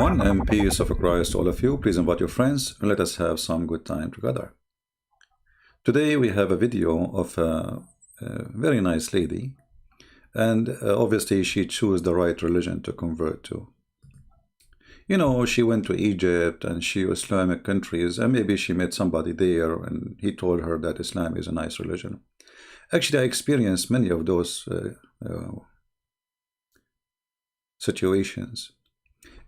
everyone, and peace of Christ to all of you. Please invite your friends and let us have some good time together. Today we have a video of a very nice lady, and obviously she chose the right religion to convert to. You know, she went to Egypt and she Islamic countries, and maybe she met somebody there and he told her that Islam is a nice religion. Actually, I experienced many of those situations.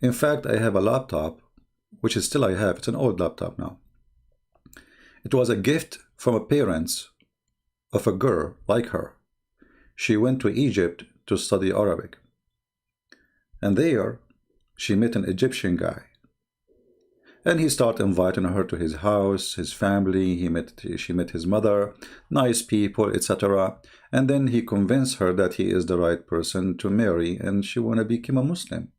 In fact, I have a laptop, which is still I have. It's an old laptop now. It was a gift from a parents of a girl like her. She went to Egypt to study Arabic. And there, she met an Egyptian guy. And he started inviting her to his house, his family. She met his mother, nice people, etc. And then he convinced her that he is the right person to marry and she want to become a Muslim.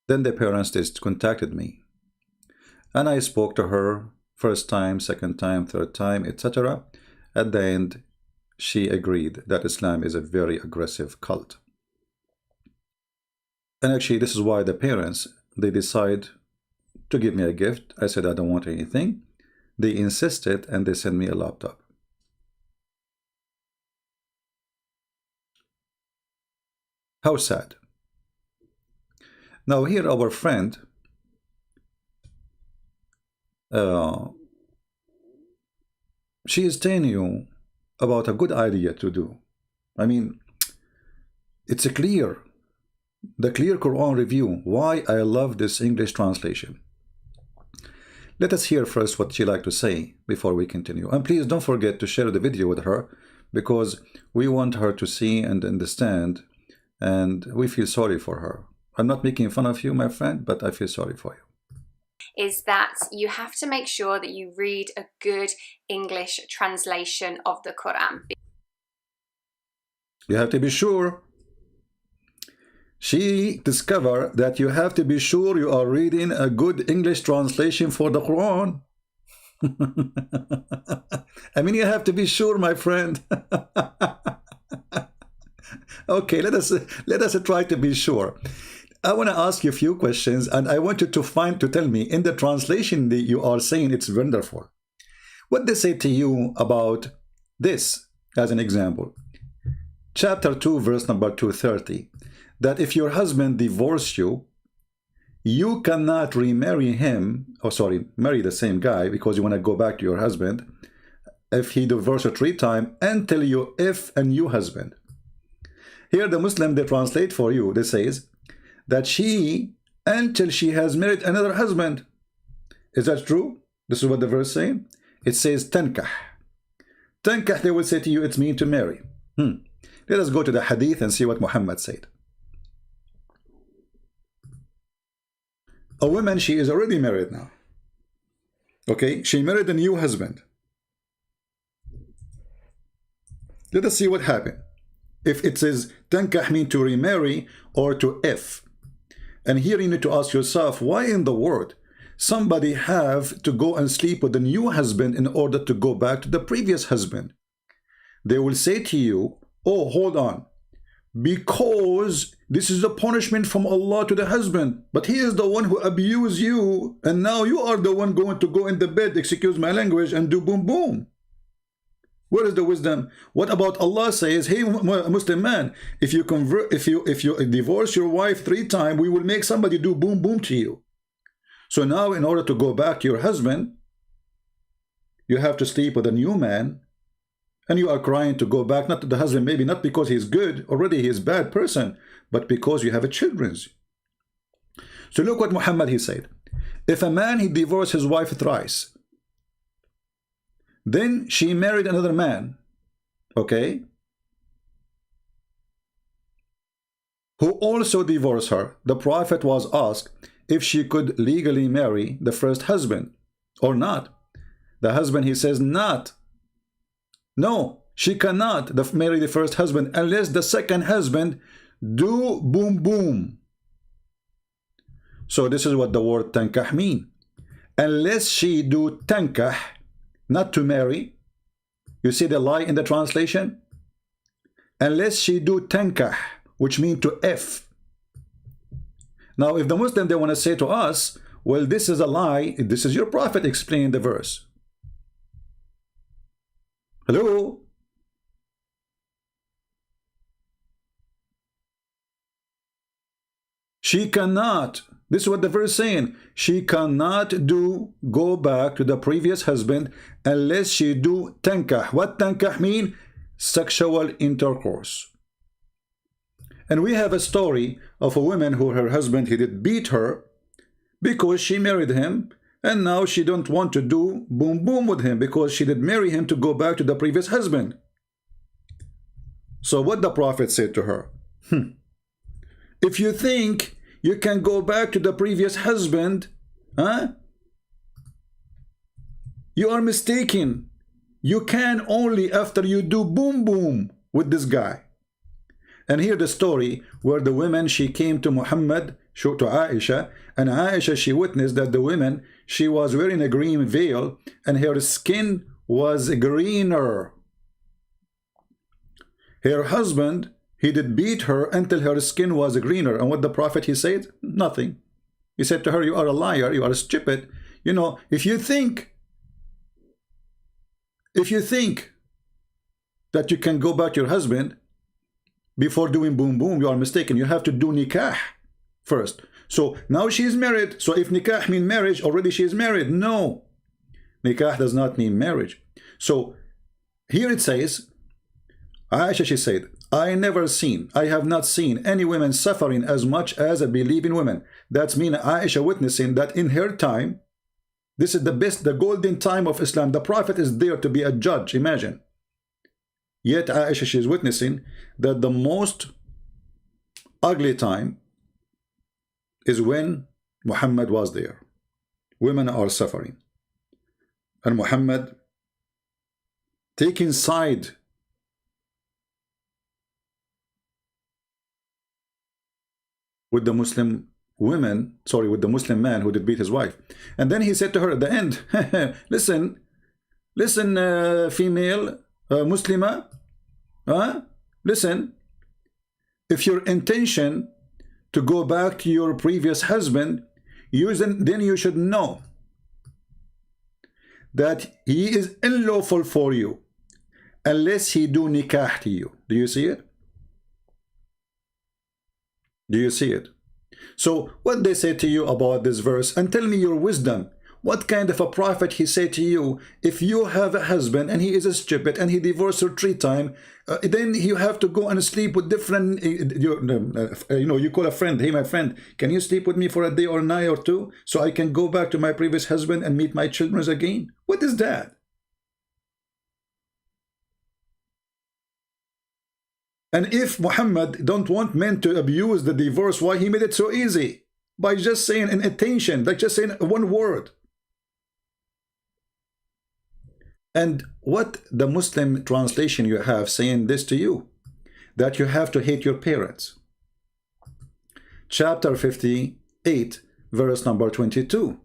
Then the parents just contacted me. And I spoke to her first time, second time, third time, etc. At the end, she agreed that Islam is a very aggressive cult. And actually, this is why the parents, they decide to give me a gift. I said I don't want anything. They insisted and they sent me a laptop. How sad. Now here our friend, she is telling you about a good idea to do. I mean, it's a clear, the clear Quran review, why I love this English translation. Let us hear first what she like to say before we continue. And please don't forget to share the video with her, because we want her to see and understand, and we feel sorry for her. I'm not making fun of you, my friend, but I feel sorry for you. Is that you have to make sure that you read a good English translation of the Quran. You have to be sure. She discovered that you have to be sure you are reading a good English translation for the Quran. I mean, you have to be sure, my friend. Okay, let us try to be sure. I want to ask you a few questions, and I want you to tell me in the translation that you are saying it's wonderful. What they say to you about this, as an example. Chapter 2, verse number 230. That if your husband divorced you, you cannot remarry him, marry the same guy because you want to go back to your husband. If he divorced you 3 times until you if a new husband. Here the Muslim, they translate for you, they says that she, until she has married another husband. Is that true? This is what the verse saying. It says tankah. Tankah, they will say to you, it's mean to marry. Let us go to the hadith and see what Muhammad said. A woman, she is already married now. Okay, she married a new husband. Let us see what happened. If it says tankah mean to remarry or to if. And here you need to ask yourself, why in the world somebody have to go and sleep with a new husband in order to go back to the previous husband? They will say to you, oh, hold on, because this is a punishment from Allah to the husband, but he is the one who abused you, and now you are the one going to go in the bed, excuse my language, and do boom boom. Where is the wisdom? What about Allah says, hey Muslim man, if you divorce your wife 3 times, we will make somebody do boom boom to you. So now in order to go back to your husband, you have to sleep with a new man, and you are crying to go back, not to the husband, maybe not because he's good, already he is a bad person, but because you have a children. So look what Muhammad, he said. If a man, he divorced his wife thrice, then she married another man, okay, who also divorced her. The Prophet was asked if she could legally marry the first husband or not. The husband, he says, not. No, she cannot marry the first husband unless the second husband do boom boom. So this is what the word tankah mean. Unless she do tankah, not to marry. You see the lie in the translation? Unless she do tankah, which means to F. Now, if the Muslim, they want to say to us, well, this is a lie, this is your prophet explaining the verse. Hello? She cannot, this is what the verse is saying, she cannot go back to the previous husband unless she do tankah. What tankah mean? Sexual intercourse. And we have a story of a woman who her husband, he did beat her because she married him, and now she don't want to do boom boom with him because she did marry him to go back to the previous husband. So what the prophet said to her, if you think you can go back to the previous husband, you are mistaken. You can only after you do boom boom with this guy. And here the story where the woman, she came to Muhammad, to Aisha, and Aisha, she witnessed that the woman, she was wearing a green veil and her skin was greener. Her husband, he did beat her until her skin was greener. And what the prophet, he said? Nothing. He said to her, you are a liar, you are stupid. You know, if you think that you can go back to your husband before doing boom boom, you are mistaken. You have to do nikah first. So now she is married. So if nikah mean marriage, already she is married. No, nikah does not mean marriage. So here it says, Aisha, she said, I have not seen any women suffering as much as a believing woman. That's mean Aisha witnessing that in her time, this is the golden time of Islam. The Prophet is there to be a judge, imagine. Yet Aisha, she is witnessing that the most ugly time is when Muhammad was there. Women are suffering. And Muhammad taking side with the Muslim women, sorry, with the Muslim man who did beat his wife. And then he said to her at the end, listen, female Muslima, listen, if your intention to go back to your previous husband, then you should know that he is unlawful for you unless he do nikah to you. Do you see it? Do you see it? So what they say to you about this verse, and tell me your wisdom. What kind of a prophet he say to you, if you have a husband and he is a stupid and he divorced her 3 times, then you have to go and sleep with different, you call a friend, hey my friend, can you sleep with me for a day or a night or 2 so I can go back to my previous husband and meet my children again? What is that? And if Muhammad don't want men to abuse the divorce, why he made it so easy? By just saying an attention, like just saying one word. And what the Muslim translation you have saying this to you, that you have to hate your parents. Chapter 58, verse number 22.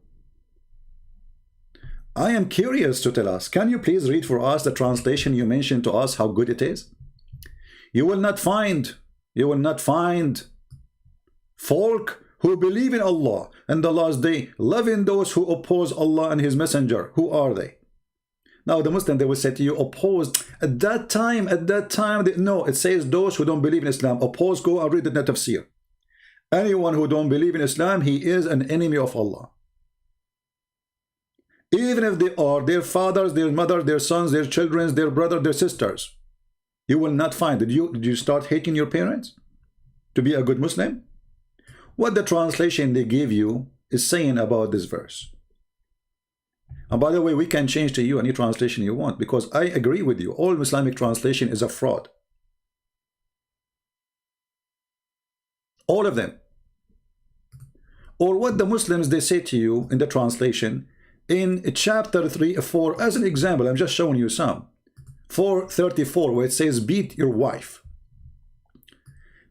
I am curious to tell us, can you please read for us the translation you mentioned to us, how good it is? You will not find folk who believe in Allah and the last day, loving those who oppose Allah and His Messenger. Who are they? Now the Muslim, they will say to you, opposed. At that time, no, it says those who don't believe in Islam. Oppose, go and read the tafsir. Anyone who don't believe in Islam, he is an enemy of Allah. Even if they are their fathers, their mothers, their sons, their children, their brothers, their sisters. You will not find. Did you start hating your parents to be a good Muslim? What the translation they give you is saying about this verse. And by the way, we can change to you any translation you want, because I agree with you. All Islamic translation is a fraud. All of them. Or what the Muslims, they say to you in the translation, in chapter 3, 4, as an example, I'm just showing you some. 4:34, where it says beat your wife.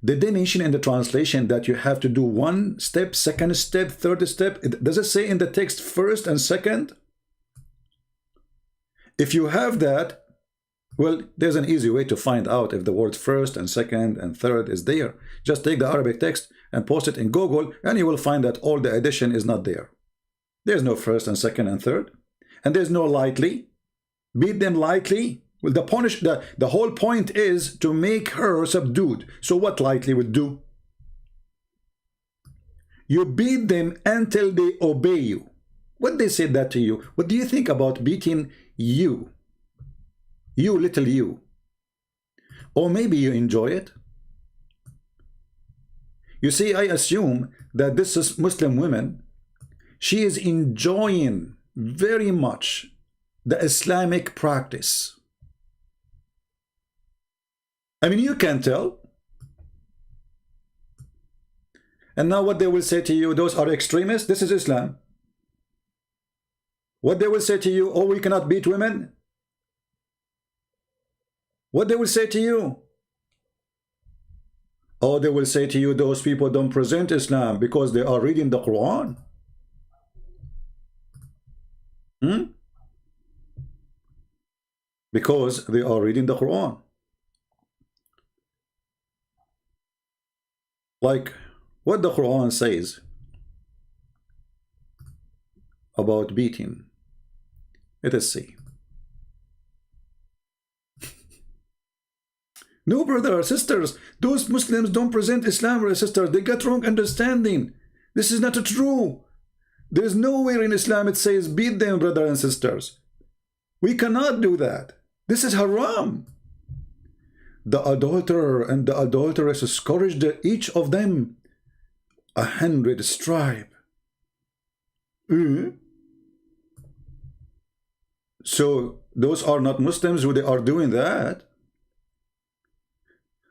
Did they mention in the translation that you have to do 1 step, 2nd step, 3rd step? Does it say in the text 1st and 2nd? If you have that, Well, there's an easy way to find out if the word first and second and third is there. Just take the Arabic text and post it in Google, and you will find that all the addition is not there. There's no first and second and third. And there's no lightly. Beat them lightly. Well, the whole point is to make her subdued. So what lightly would do? You beat them until they obey you. What they said that to you? What do you think about beating you? You little you. Or maybe you enjoy it. You see, I assume that this is Muslim woman, she is enjoying very much the Islamic practice. I mean, you can tell. And now what they will say to you, those are extremists, this is Islam. What they will say to you, oh, we cannot beat women. What they will say to you? Oh, they will say to you, those people don't present Islam because they are reading the Quran. Because they are reading the Quran. Like what the Quran says about beating. Let us see. No, brother or sisters, those Muslims don't present Islam, brother sisters. They got wrong understanding. This is not true. There is nowhere in Islam it says beat them, brother and sisters. We cannot do that. This is haram. The adulterer and the adulteress scourged each of them 100 stripes. So those are not Muslims who they are doing that.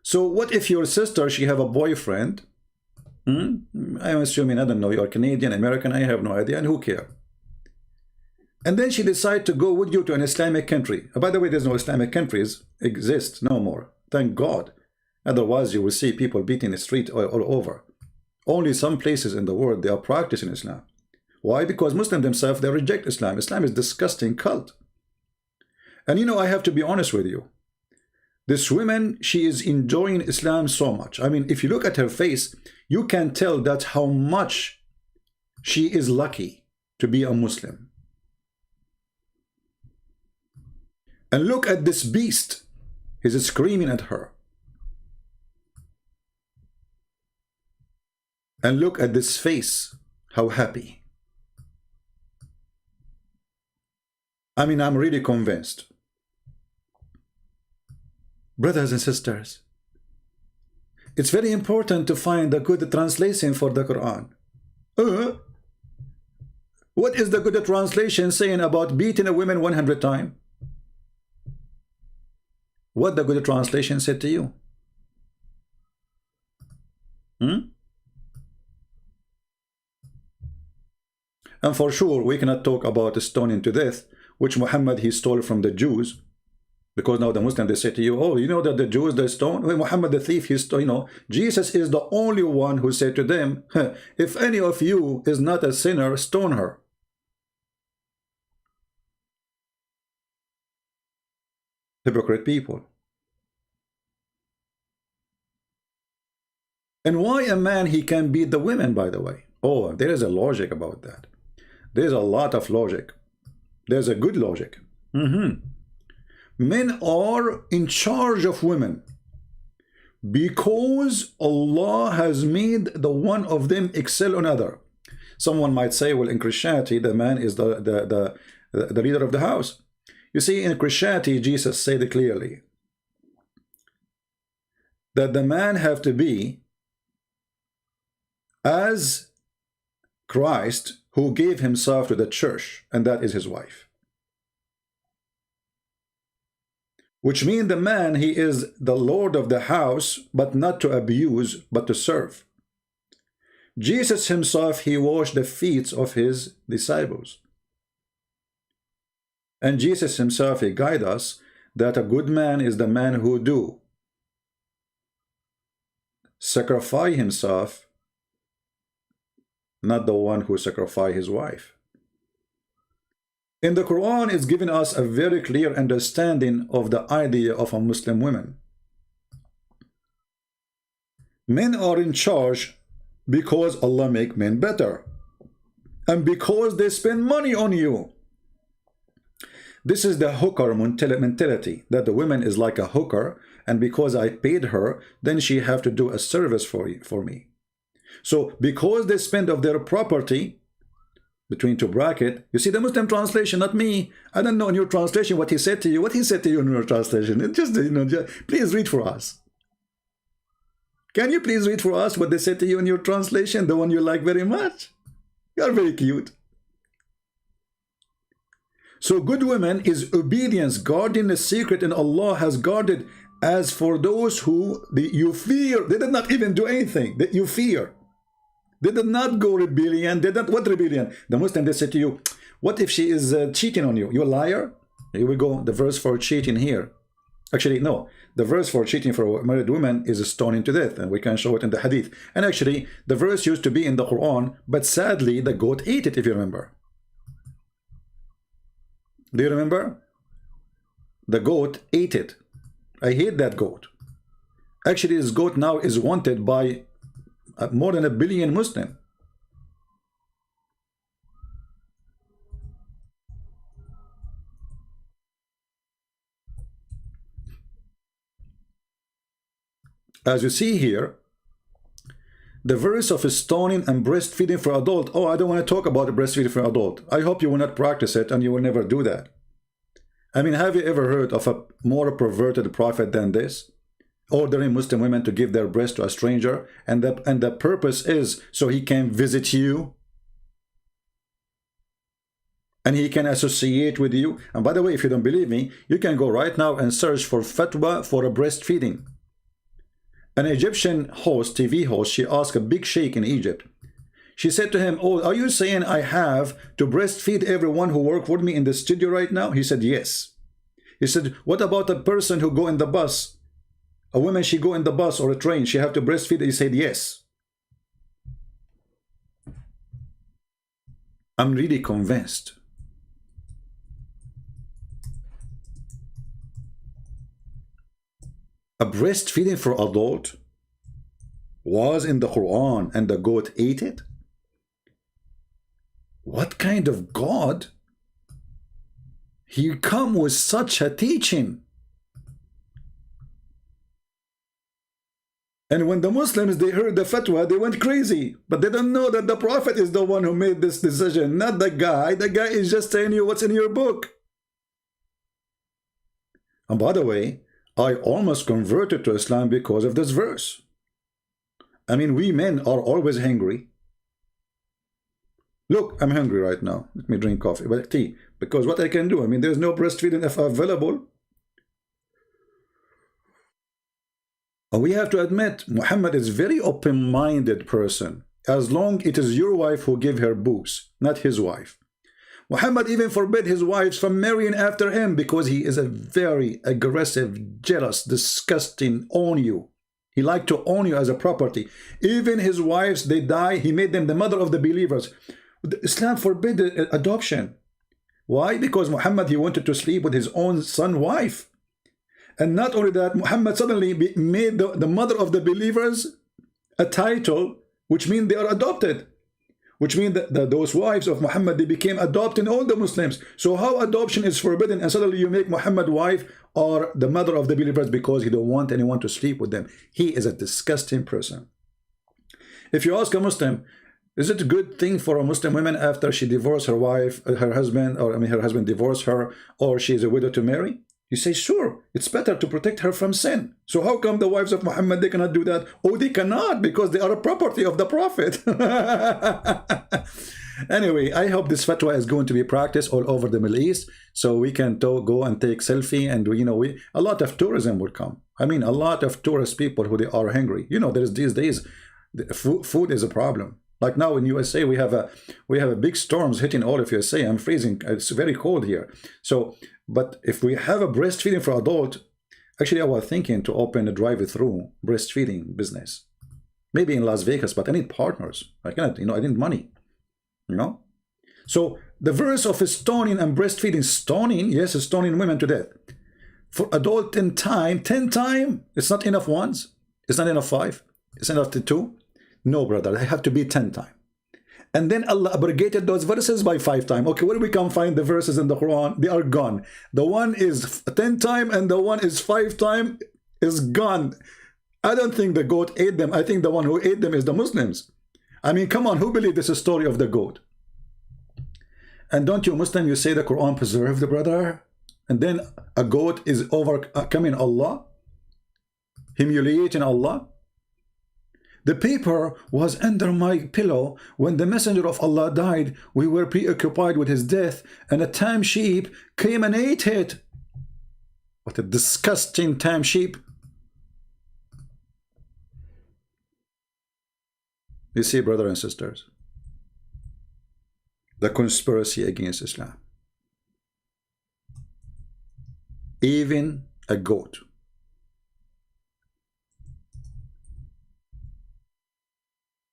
So what if your sister, she have a boyfriend? I'm assuming, I don't know, you're Canadian, American, I have no idea, and who care? And then she decide to go with you to an Islamic country. By the way, there's no Islamic countries exist no more. Thank God. Otherwise, you will see people beating the street all over. Only some places in the world, they are practicing Islam. Why? Because Muslims themselves, they reject Islam. Islam is a disgusting cult. And you know, I have to be honest with you. This woman, she is enjoying Islam so much. I mean, if you look at her face, you can tell that how much she is lucky to be a Muslim. And look at this beast. He's screaming at her. And look at this face. How happy. I mean, I'm really convinced. Brothers and sisters, it's very important to find a good translation for the Quran. What is the good translation saying about beating a woman 100 times? What the good translation said to you? And for sure, we cannot talk about stoning to death, which Muhammad, he stole from the Jews. Because now the Muslims, they say to you, oh, you know that the Jews, they stone? Well, Muhammad the thief, he stole, you know, Jesus is the only one who said to them, if any of you is not a sinner, stone her. Hypocrite people. And why a man, he can beat the women, by the way? Oh, there is a logic about that. There's a lot of logic. There's a good logic. Men are in charge of women because Allah has made the one of them excel on other. Someone might say, well, in Christianity, the man is the leader of the house. You see, in Christianity, Jesus said clearly that the man have to be as Christ, who gave himself to the church, and that is his wife. Which means the man, he is the Lord of the house, but not to abuse, but to serve. Jesus himself, he washed the feet of his disciples. And Jesus himself, he guides us that a good man is the man who do sacrifice himself, not the one who sacrifice his wife. In the Quran, it's given us a very clear understanding of the idea of a Muslim woman. Men are in charge because Allah make men better, and because they spend money on you. This is the hooker mentality, that the woman is like a hooker, and because I paid her, then she have to do a service for me. So because they spend of their property, between two bracket, you see the Muslim translation, not me. I don't know in your translation what he said to you. What he said to you in your translation? It just, please read for us. Can you please read for us what they said to you in your translation, the one you like very much? You are very cute. So good women is obedience, guarding the secret, and Allah has guarded. As for those who you fear, they did not even do anything that you fear. They did not go rebellion. They did not, what rebellion? The Muslim, they said to you, what if she is cheating on you? You're a liar? Here we go, the verse for cheating here. Actually, no. The verse for cheating for a married woman is stoning to death, and we can show it in the hadith. And actually, the verse used to be in the Quran, but sadly, the goat ate it, if you remember. Do you remember? The goat ate it. I hate that goat. Actually, this goat now is wanted by more than 1 billion Muslim. As you see here, the verse of stoning and breastfeeding for adult. Oh, I don't want to talk about breastfeeding for adult. I hope you will not practice it, and you will never do that. I mean, have you ever heard of a more perverted prophet than this? Ordering Muslim women to give their breast to a stranger, and the purpose is so he can visit you and he can associate with you. And by the way, if you don't believe me, you can go right now and search for fatwa for a breastfeeding. An Egyptian host, TV host, she asked a big sheikh in Egypt. She said to him, oh, are you saying I have to breastfeed everyone who work with me in the studio right now? He said, yes. He said, what about a person who go in the bus? A woman, she go in the bus or a train, she have to breastfeed? He said, yes. I'm really convinced. A breastfeeding for adult was in the Quran and the goat ate it? What kind of God? He come with such a teaching. And when the Muslims, they heard the fatwa, they went crazy. But they don't know that the Prophet is the one who made this decision, not the guy. The guy is just telling you what's in your book. And by the way, I almost converted to Islam because of this verse. I mean, we men are always hungry. Look, I'm hungry right now. Let me drink coffee, but tea. Because what I can do, I mean, there's no breastfeeding if available. And we have to admit, Muhammad is a very open-minded person. As long it is your wife who give her booze, not his wife. Muhammad even forbid his wives from marrying after him because he is a very aggressive, jealous, disgusting, own you. He liked to own you as a property. Even his wives, they die, he made them the mother of the believers. Islam forbid adoption. Why? Because Muhammad, he wanted to sleep with his own son wife. And not only that, Muhammad suddenly made the mother of the believers a title, which means they are adopted. Which means that those wives of Muhammad, they became adopting all the Muslims. So how adoption is forbidden and suddenly you make Muhammad wife or the mother of the believers because he don't want anyone to sleep with them? He is a disgusting person. If you ask a Muslim, is it a good thing for a Muslim woman after she divorced her wife, her husband, or I mean her husband divorced her, or she is a widow to marry? You say, sure, it's better to protect her from sin. So how come the wives of Muhammad, they cannot do that? Oh, they cannot, because they are a property of the Prophet. Anyway, I hope this fatwa is going to be practiced all over the Middle East, so we can go and take selfie, and a lot of tourism will come. I mean, a lot of tourist people who they are hungry. There's these days, food is a problem. Like now in USA, we have a big storms hitting all of USA. I'm freezing. It's very cold here. So, but if we have a breastfeeding for adult, actually I was thinking to open a drive-through breastfeeding business. Maybe in Las Vegas, but I need partners. I cannot, I need money. So the verse of stoning and breastfeeding, stoning, yes, stoning women to death. For adult 10 times, it's not enough once. It's not enough 5. It's not enough to 2. No, brother, they have to be 10 times. And then Allah abrogated those verses by 5 times. Okay, where we can find the verses in the Quran? They are gone. The one is 10 times and the one is 5 times is gone. I don't think the goat ate them. I think the one who ate them is the Muslims. I mean, come on, who believes this is a story of the goat? And don't you Muslim, you say the Quran preserved the brother? And then a goat is overcoming Allah? Humiliating Allah? The paper was under my pillow when the messenger of Allah died. We were preoccupied with his death, and a tame sheep came and ate it. What a disgusting tame sheep. You see, brothers and sisters, the conspiracy against Islam. Even a goat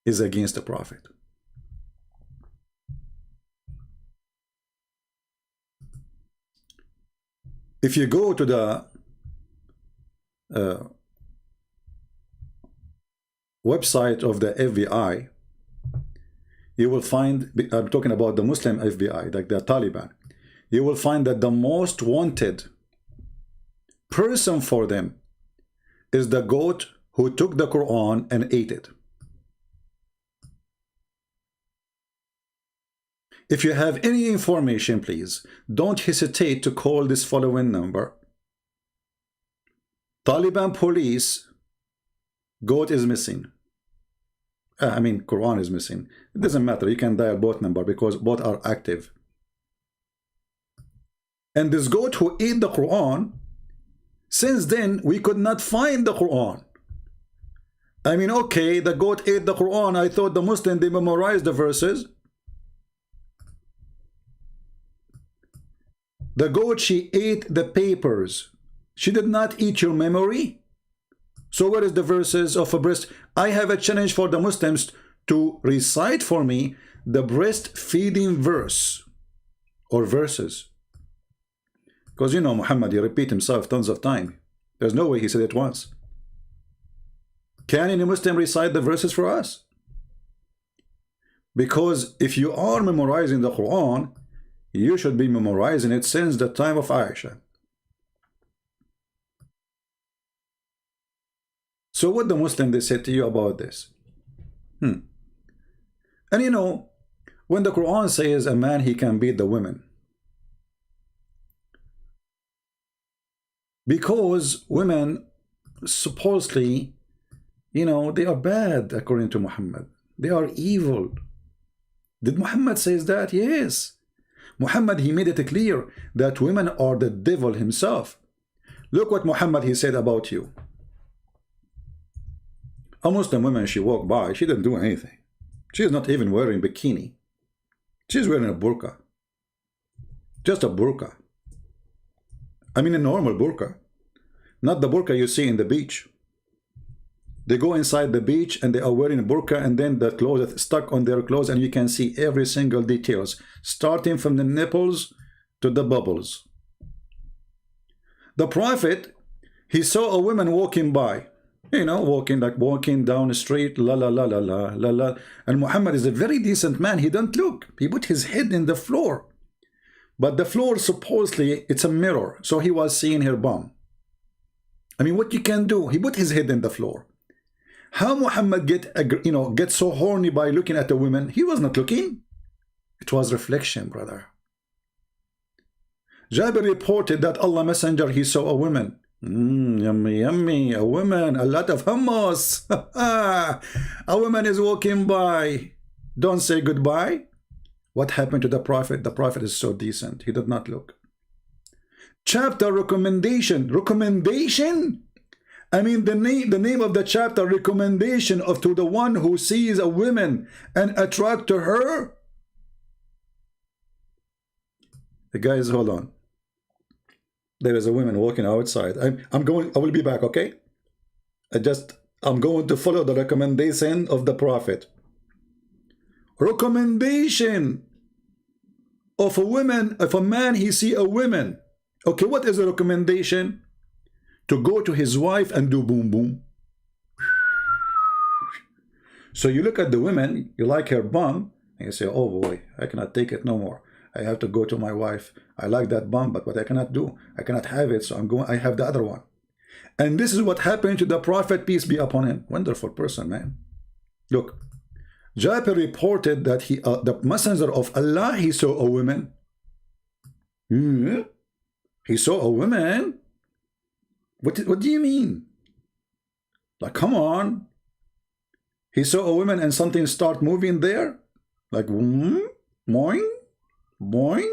is against the Prophet. If you go to the website of the FBI, you will find, I'm talking about the Muslim FBI, like the Taliban, you will find that the most wanted person for them is the goat who took the Quran and ate it. If you have any information, please don't hesitate to call this following number. Taliban police, goat is missing. I mean, Quran is missing. It doesn't matter. You can dial both numbers because both are active. And this goat who ate the Quran, since then we could not find the Quran. I mean, okay, the goat ate the Quran. I thought the Muslim, they memorized the verses. The goat, she ate the papers. She did not eat your memory. So where is the verses of a breast? I have a challenge for the Muslims to recite for me the breastfeeding verse or verses. Because you know Muhammad, he repeat himself tons of time. There's no way he said it once. Can any Muslim recite the verses for us? Because if you are memorizing the Quran, you should be memorizing it since the time of Aisha. So what the Muslim they said to you about this? And you know, when the Quran says a man, he can beat the women, because women supposedly, you know, they are bad according to Muhammad. They are evil. Did Muhammad says that? Yes. Muhammad, he made it clear that women are the devil himself. Look what Muhammad, he said about you. A Muslim woman, she walked by, she didn't do anything. She is not even wearing bikini. She's wearing a burqa. Just a burqa. I mean a normal burqa. Not the burqa you see in the beach. They go inside the beach and they are wearing a burqa, and then the clothes are stuck on their clothes, and you can see every single details, starting from the nipples to the bubbles. The Prophet, he saw a woman walking by, you know, walking down the street, la la la la la la la. And Muhammad is a very decent man. He don't look. He put his head in the floor. But the floor, supposedly, it's a mirror. So he was seeing her bum. I mean, what you can do? He put his head in the floor. How Muhammad get so horny by looking at a woman? He was not looking. It was reflection, brother. Jabir reported that Allah Messenger, he saw a woman. Yummy, yummy, a woman, a lot of hummus. A woman is walking by. Don't say goodbye. What happened to the Prophet? The Prophet is so decent. He did not look. Chapter recommendation. Recommendation? I mean, the name of the chapter, recommendation to the one who sees a woman and attract to her. The guys, hold on. There is a woman walking outside. I will be back, okay? I'm going to follow the recommendation of the Prophet. Recommendation. of a woman, if a man he see a woman, okay, what is the recommendation? To go to his wife and do boom boom. So you look at the woman, you like her bum, and you say, oh boy, I cannot take it no more. I have to go to my wife. I like that bum, but what I cannot do, I cannot have it, so I have the other one. And this is what happened to the Prophet, peace be upon him. Wonderful person, man. Look, Jabir reported that the messenger of Allah, he saw a woman. He saw a woman? What do you mean? Like, come on. He saw a woman and something start moving there? Like, boing, boing.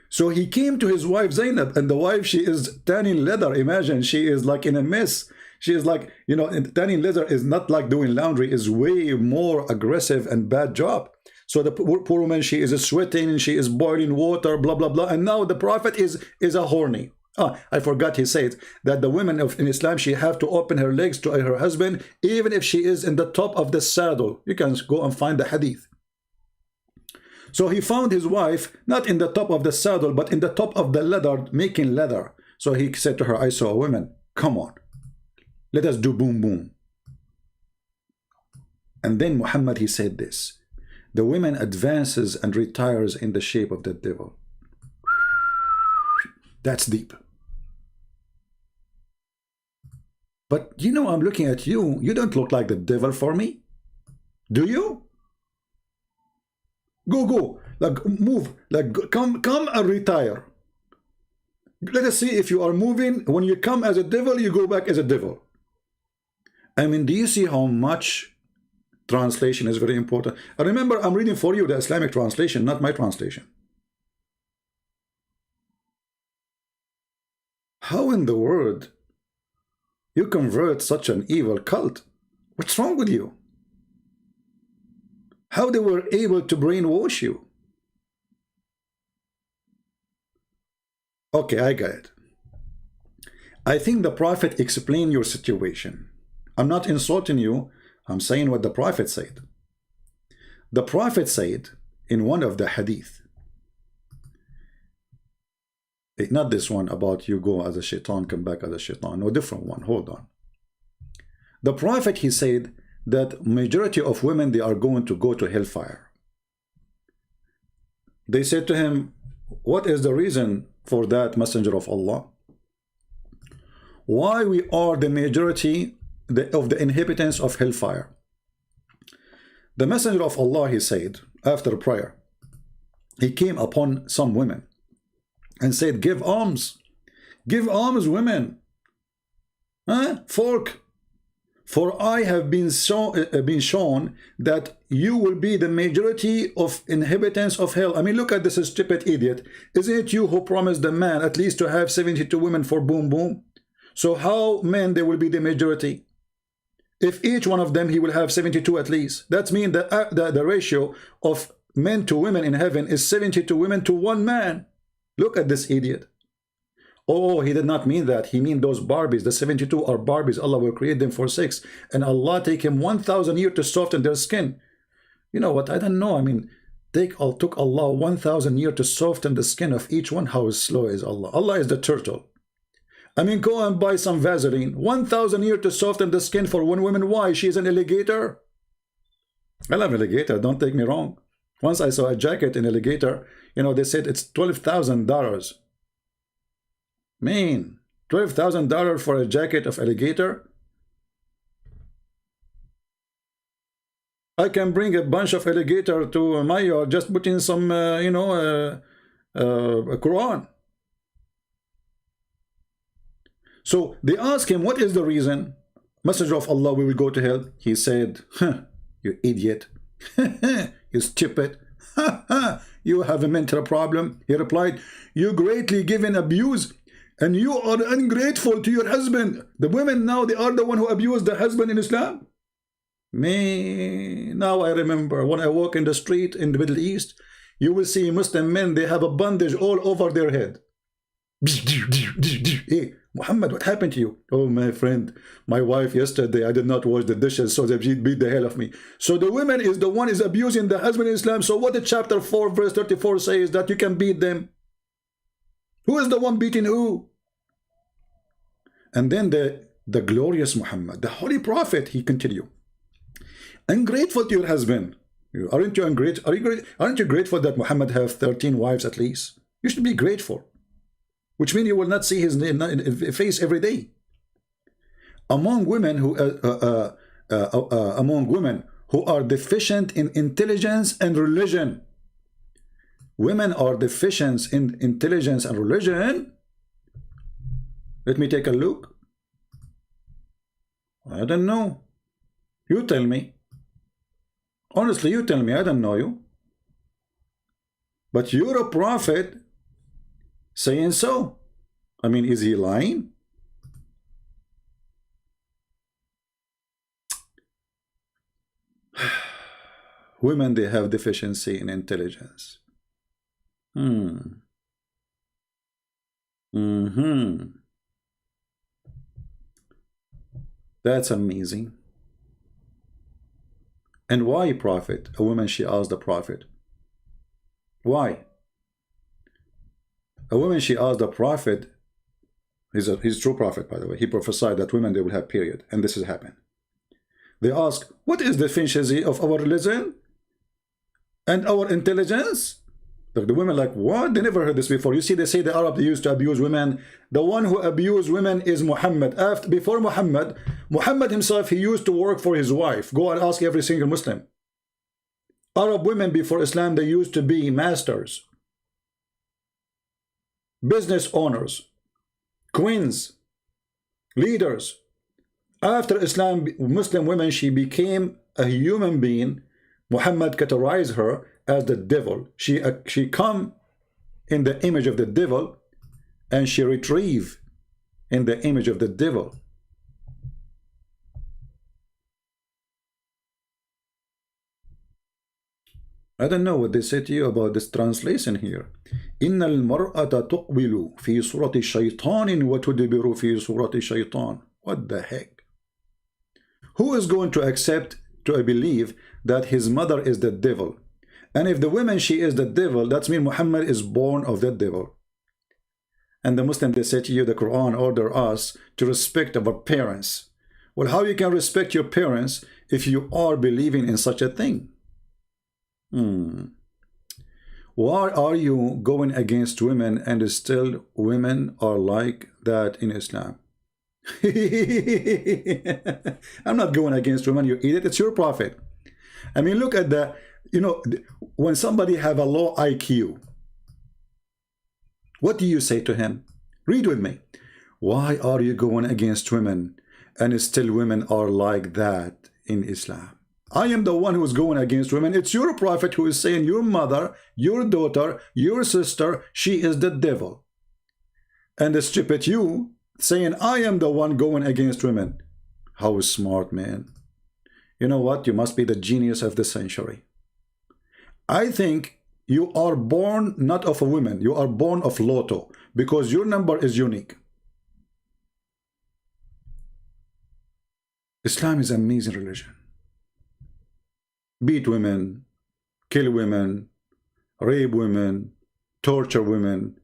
So he came to his wife Zainab, and the wife, she is tanning leather. Imagine, she is like in a mess. She is like, you know, tanning leather is not like doing laundry, is way more aggressive and bad job. So the poor woman, she is sweating, she is boiling water, blah, blah, blah. And now the Prophet is a horny. I forgot he said that the women in Islam, she have to open her legs to her husband, even if she is in the top of the saddle. You can go and find the hadith. So he found his wife, not in the top of the saddle, but in the top of the leather, making leather. So he said to her, I saw a woman, come on, let us do boom boom. And then Muhammad, he said this, the woman advances and retires in the shape of the devil. That's deep. But you know, I'm looking at you, you don't look like the devil for me. Do you? Go, like move, like come and retire. Let us see if you are moving. When you come as a devil, you go back as a devil. I mean, do you see how much translation is very important? And remember, I'm reading for you the Islamic translation, not my translation. How in the world you convert such an evil cult? What's wrong with you? How they were able to brainwash you? Okay, I got it. I think the Prophet explained your situation. I'm not insulting you. I'm saying what the Prophet said. The Prophet said in one of the hadith, not this one about you go as a shaitan, come back as a shaitan. No, different one. Hold on. The Prophet, he said that majority of women, they are going to go to hellfire. They said to him, what is the reason for that, Messenger of Allah? Why we are the majority of the inhabitants of hellfire? The Messenger of Allah, he said, after prayer, he came upon some women and said, give alms, women, folk, for I have been shown that you will be the majority of inhabitants of hell. I mean, look at this stupid idiot. Isn't it you who promised the man at least to have 72 women for boom boom? So how men they will be the majority? If each one of them he will have 72 at least. That means that the ratio of men to women in heaven is 72 women to 1 man. Look at this idiot. Oh, he did not mean that. He mean those Barbies. The 72 are Barbies. Allah will create them for 6. And Allah take him 1,000 years to soften their skin. You know what? I don't know. I mean, took Allah 1,000 years to soften the skin of each one. How slow is Allah? Allah is the turtle. I mean, go and buy some Vaseline. 1,000 years to soften the skin for 1 woman. Why? She's an alligator. I love alligator. Don't take me wrong. Once I saw a jacket in alligator. You know, they said it's $12,000. Man, $12,000 for a jacket of alligator? I can bring a bunch of alligator to my yard, just put in some, a Quran. So they asked him, what is the reason? Messenger of Allah, we will go to hell. He said, you idiot. You stupid. You have a mental problem. He replied, you greatly given abuse, and you are ungrateful to your husband. The women now, they are the one who abuse the husband in Islam. Me, now I remember when I walk in the street in the Middle East, you will see Muslim men, they have a bandage all over their head. Hey, Muhammad, what happened to you? Oh, my friend, my wife yesterday, I did not wash the dishes, so she beat the hell of me. So the woman is the one is abusing the husband in Islam. So what did chapter 4, verse 34 says that you can beat them? Who is the one beating who? And then the glorious Muhammad, the holy prophet, he continued. Ungrateful to your husband. Aren't you ungrateful? Aren't you grateful that Muhammad have 13 wives at least? You should be grateful. Which means you will not see his face every day. Among women who are deficient in intelligence and religion, women are deficient in intelligence and religion. Let me take a look. I don't know. You tell me. Honestly, you tell me. I don't know you. But you're a prophet saying so. I mean, is he lying? Women, they have deficiency in intelligence. That's amazing. And why, prophet? A woman, she asked the prophet. Why? A woman, she asked the prophet, he's a true prophet, by the way. He prophesied that women, they will have period. And this has happened. They ask, what is the deficiency of our religion and our intelligence? The women like, what? They never heard this before. You see, they say the Arab, they used to abuse women. The one who abused women is Muhammad. Before Muhammad himself, he used to work for his wife. Go and ask every single Muslim. Arab women before Islam, they used to be masters, business owners, queens, leaders. After Islam, Muslim women, she became a human being. Muhammad categorized her as the devil. She come in the image of the devil, and she retrieve in the image of the devil. I don't know what they say to you about this translation here. إن المرأة تقبل في صورة شيطان وتدبر في صورة شيطان. What the heck? Who is going to accept, to believe that his mother is the devil? And if the woman, she is the devil, that means Muhammad is born of the devil. And the Muslim, they say to you, the Quran order us to respect our parents. Well, how you can respect your parents if you are believing in such a thing? Why are you going against women and still women are like that in Islam? I'm not going against women, you idiot. It's your prophet. I mean, look at the, you know, when somebody have a low IQ, what do you say to him? Read with me. Why are you going against women and still women are like that in Islam? I am the one who is going against women. It's your prophet who is saying your mother, your daughter, your sister, she is the devil. And the stupid you saying I am the one going against women. How smart, man. You know what? You must be the genius of the century. I think you are born not of a woman. You are born of Lotto because your number is unique. Islam is an amazing religion. Beat women, kill women, rape women, torture women.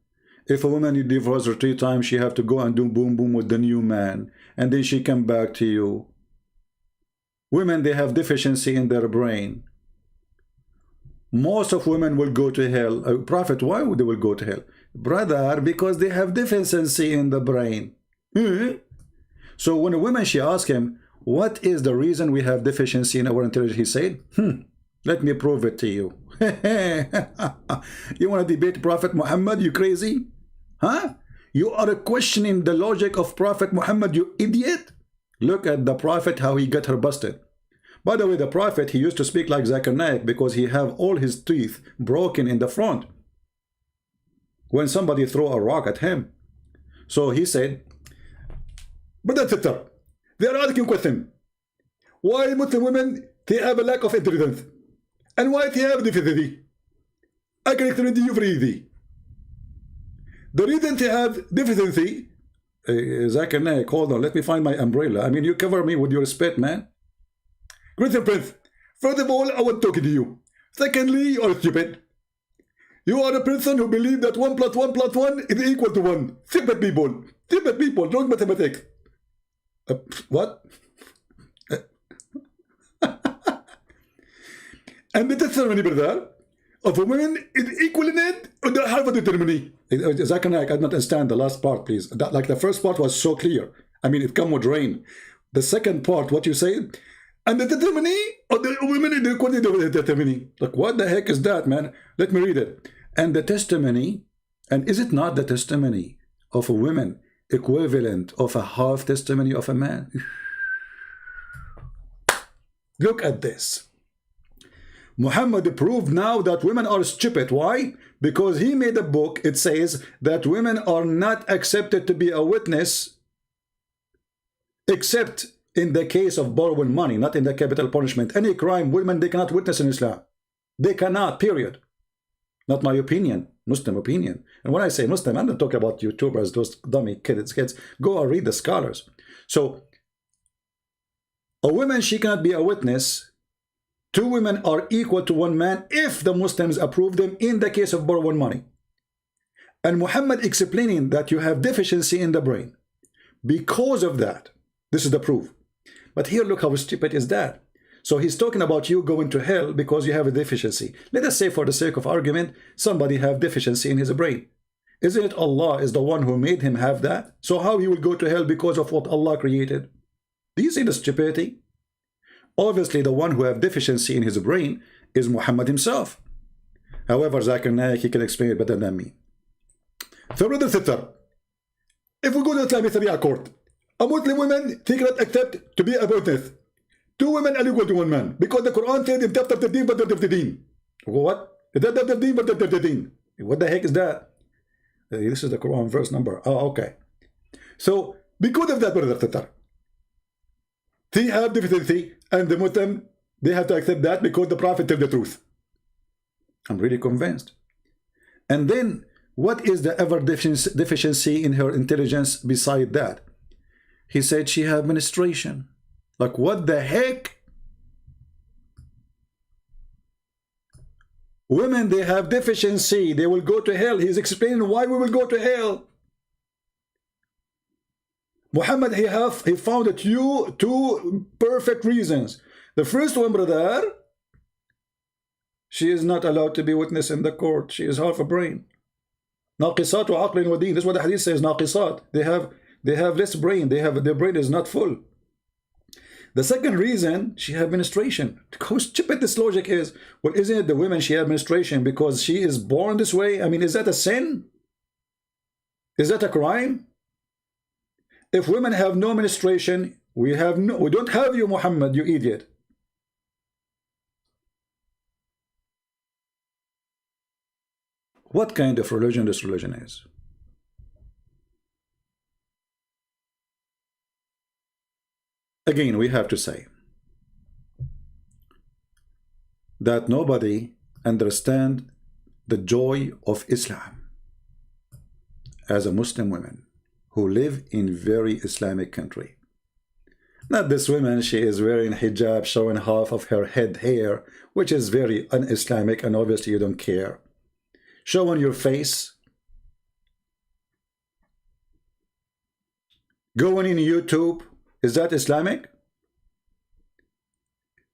If a woman, you divorce her 3 times, she have to go and do boom boom with the new man, and then she come back to you. Women, they have deficiency in their brain. Most of women will go to hell. Prophet, why would they will go to hell? Brother, because they have deficiency in the brain. So when a woman, she asked him, what is the reason we have deficiency in our intelligence? He said, let me prove it to you. You want to debate Prophet Muhammad, you crazy? Huh? You are questioning the logic of Prophet Muhammad, you idiot. Look at the Prophet, how he got her busted. By the way, the Prophet, he used to speak like Zakir Naik because he have all his teeth broken in the front when somebody throw a rock at him. So he said, Brother Sister, they are asking question. Why Muslim women, they have a lack of intelligence? And why they have deficiency? I can explain to you for easy. The reason they have deficiency, Zakir Naik, hold on, let me find my umbrella. I mean, you cover me with your spit, man. Great Prince, first of all, I want to talk to you. Secondly, you are stupid. You are a person who believes that 1 + 1 + 1 is equal to 1. Stupid people. Stupid people. Wrong mathematics. What? And the testimony, brother, of a woman is equal in it or the half of the testimony. Zakir Naik, I don't understand the last part, please. Like the first part was so clear. I mean, it come with rain. The second part, what you say, and the testimony of the women is equal to the testimony. Like, what the heck is that, man? Let me read it. And the testimony, and is it not the testimony of a woman equivalent of a half testimony of a man? Look at this. Muhammad proved now that women are stupid. Why? Because he made a book. It says that women are not accepted to be a witness except in the case of borrowing money, not in the capital punishment. Any crime, women, they cannot witness in Islam. They cannot, period. Not my opinion, Muslim opinion. And when I say Muslim, I'm not talking about YouTubers, those dummy kids. Go and read the scholars. So, a woman, she cannot be a witness. 2 women are equal to 1 man if the Muslims approve them in the case of borrowing money. And Muhammad explaining that you have deficiency in the brain. Because of that, this is the proof. But here, look how stupid is that. So he's talking about you going to hell because you have a deficiency. Let us say, for the sake of argument, somebody have deficiency in his brain. Isn't it Allah is the one who made him have that? So how he will go to hell because of what Allah created? Do you see the stupidity? Obviously, the one who have deficiency in his brain is Muhammad himself. However, Zakir Naik, he can explain it better than me. So, brother sister, if we go to Islamic Sharia court, a Muslim woman, she cannot accept to be a witness. 2 women are equal to 1 man. Because the Quran said in chapter 13, but 13. What? What the heck is that? This is the Quran verse number. Oh, okay. So, because of that, brother sister, they have deficiency, and the Muslim, they have to accept that because the Prophet tells the truth. I'm really convinced. And then, what is the ever deficiency in her intelligence beside that? He said she had menstruation. Like, what the heck? Women, they have deficiency. They will go to hell. He's explaining why we will go to hell. Muhammad, he found it 2 perfect reasons. The first one, brother, she is not allowed to be witness in the court. She is half a brain. Naqisat wa aqlin wa deen. This is what the hadith says, naqisat. They have less brain. Their brain is not full. The second reason, she had menstruation. How stupid this logic is. Well, isn't it the women, she had menstruation because she is born this way? I mean, is that a sin? Is that a crime? If women have no menstruation, we don't have you, Muhammad, you idiot. What kind of religion this religion is? Again, we have to say that nobody understands the joy of Islam as a Muslim woman who live in very Islamic country. Not this woman, she is wearing hijab, showing half of her head hair, which is very un-Islamic, and obviously you don't care. Showing your face. Going in YouTube. Is that Islamic?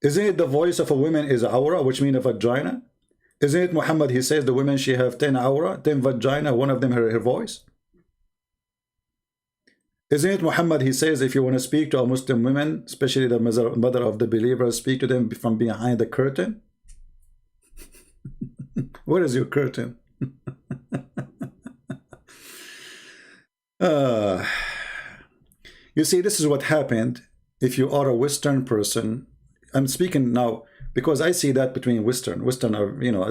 Isn't it the voice of a woman is aura, which means a vagina? Isn't it Muhammad, he says the women, she have 10 aura, 10 vagina, one of them her voice? Isn't it Muhammad, he says if you want to speak to a Muslim woman, especially the mother of the believers, speak to them from behind the curtain? Where is your curtain? You see, this is what happened if you are a Western person. I'm speaking now because I see that between Western are, you know,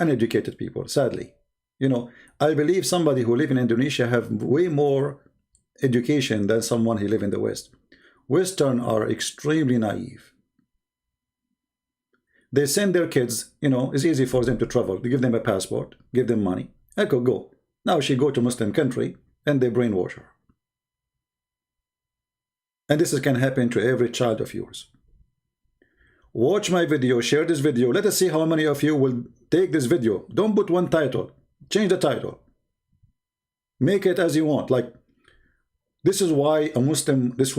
uneducated people, sadly. You know, I believe somebody who live in Indonesia have way more education than someone who live in the West. Western are extremely naive. They send their kids, you know, it's easy for them to travel. They give them a passport, give them money. I could go. Now she go to Muslim country and they brainwash her. And this can happen to every child of yours. Watch my video, share this video. Let us see how many of you will take this video. Don't put one title. Change the title. Make it as you want. Like, this is why this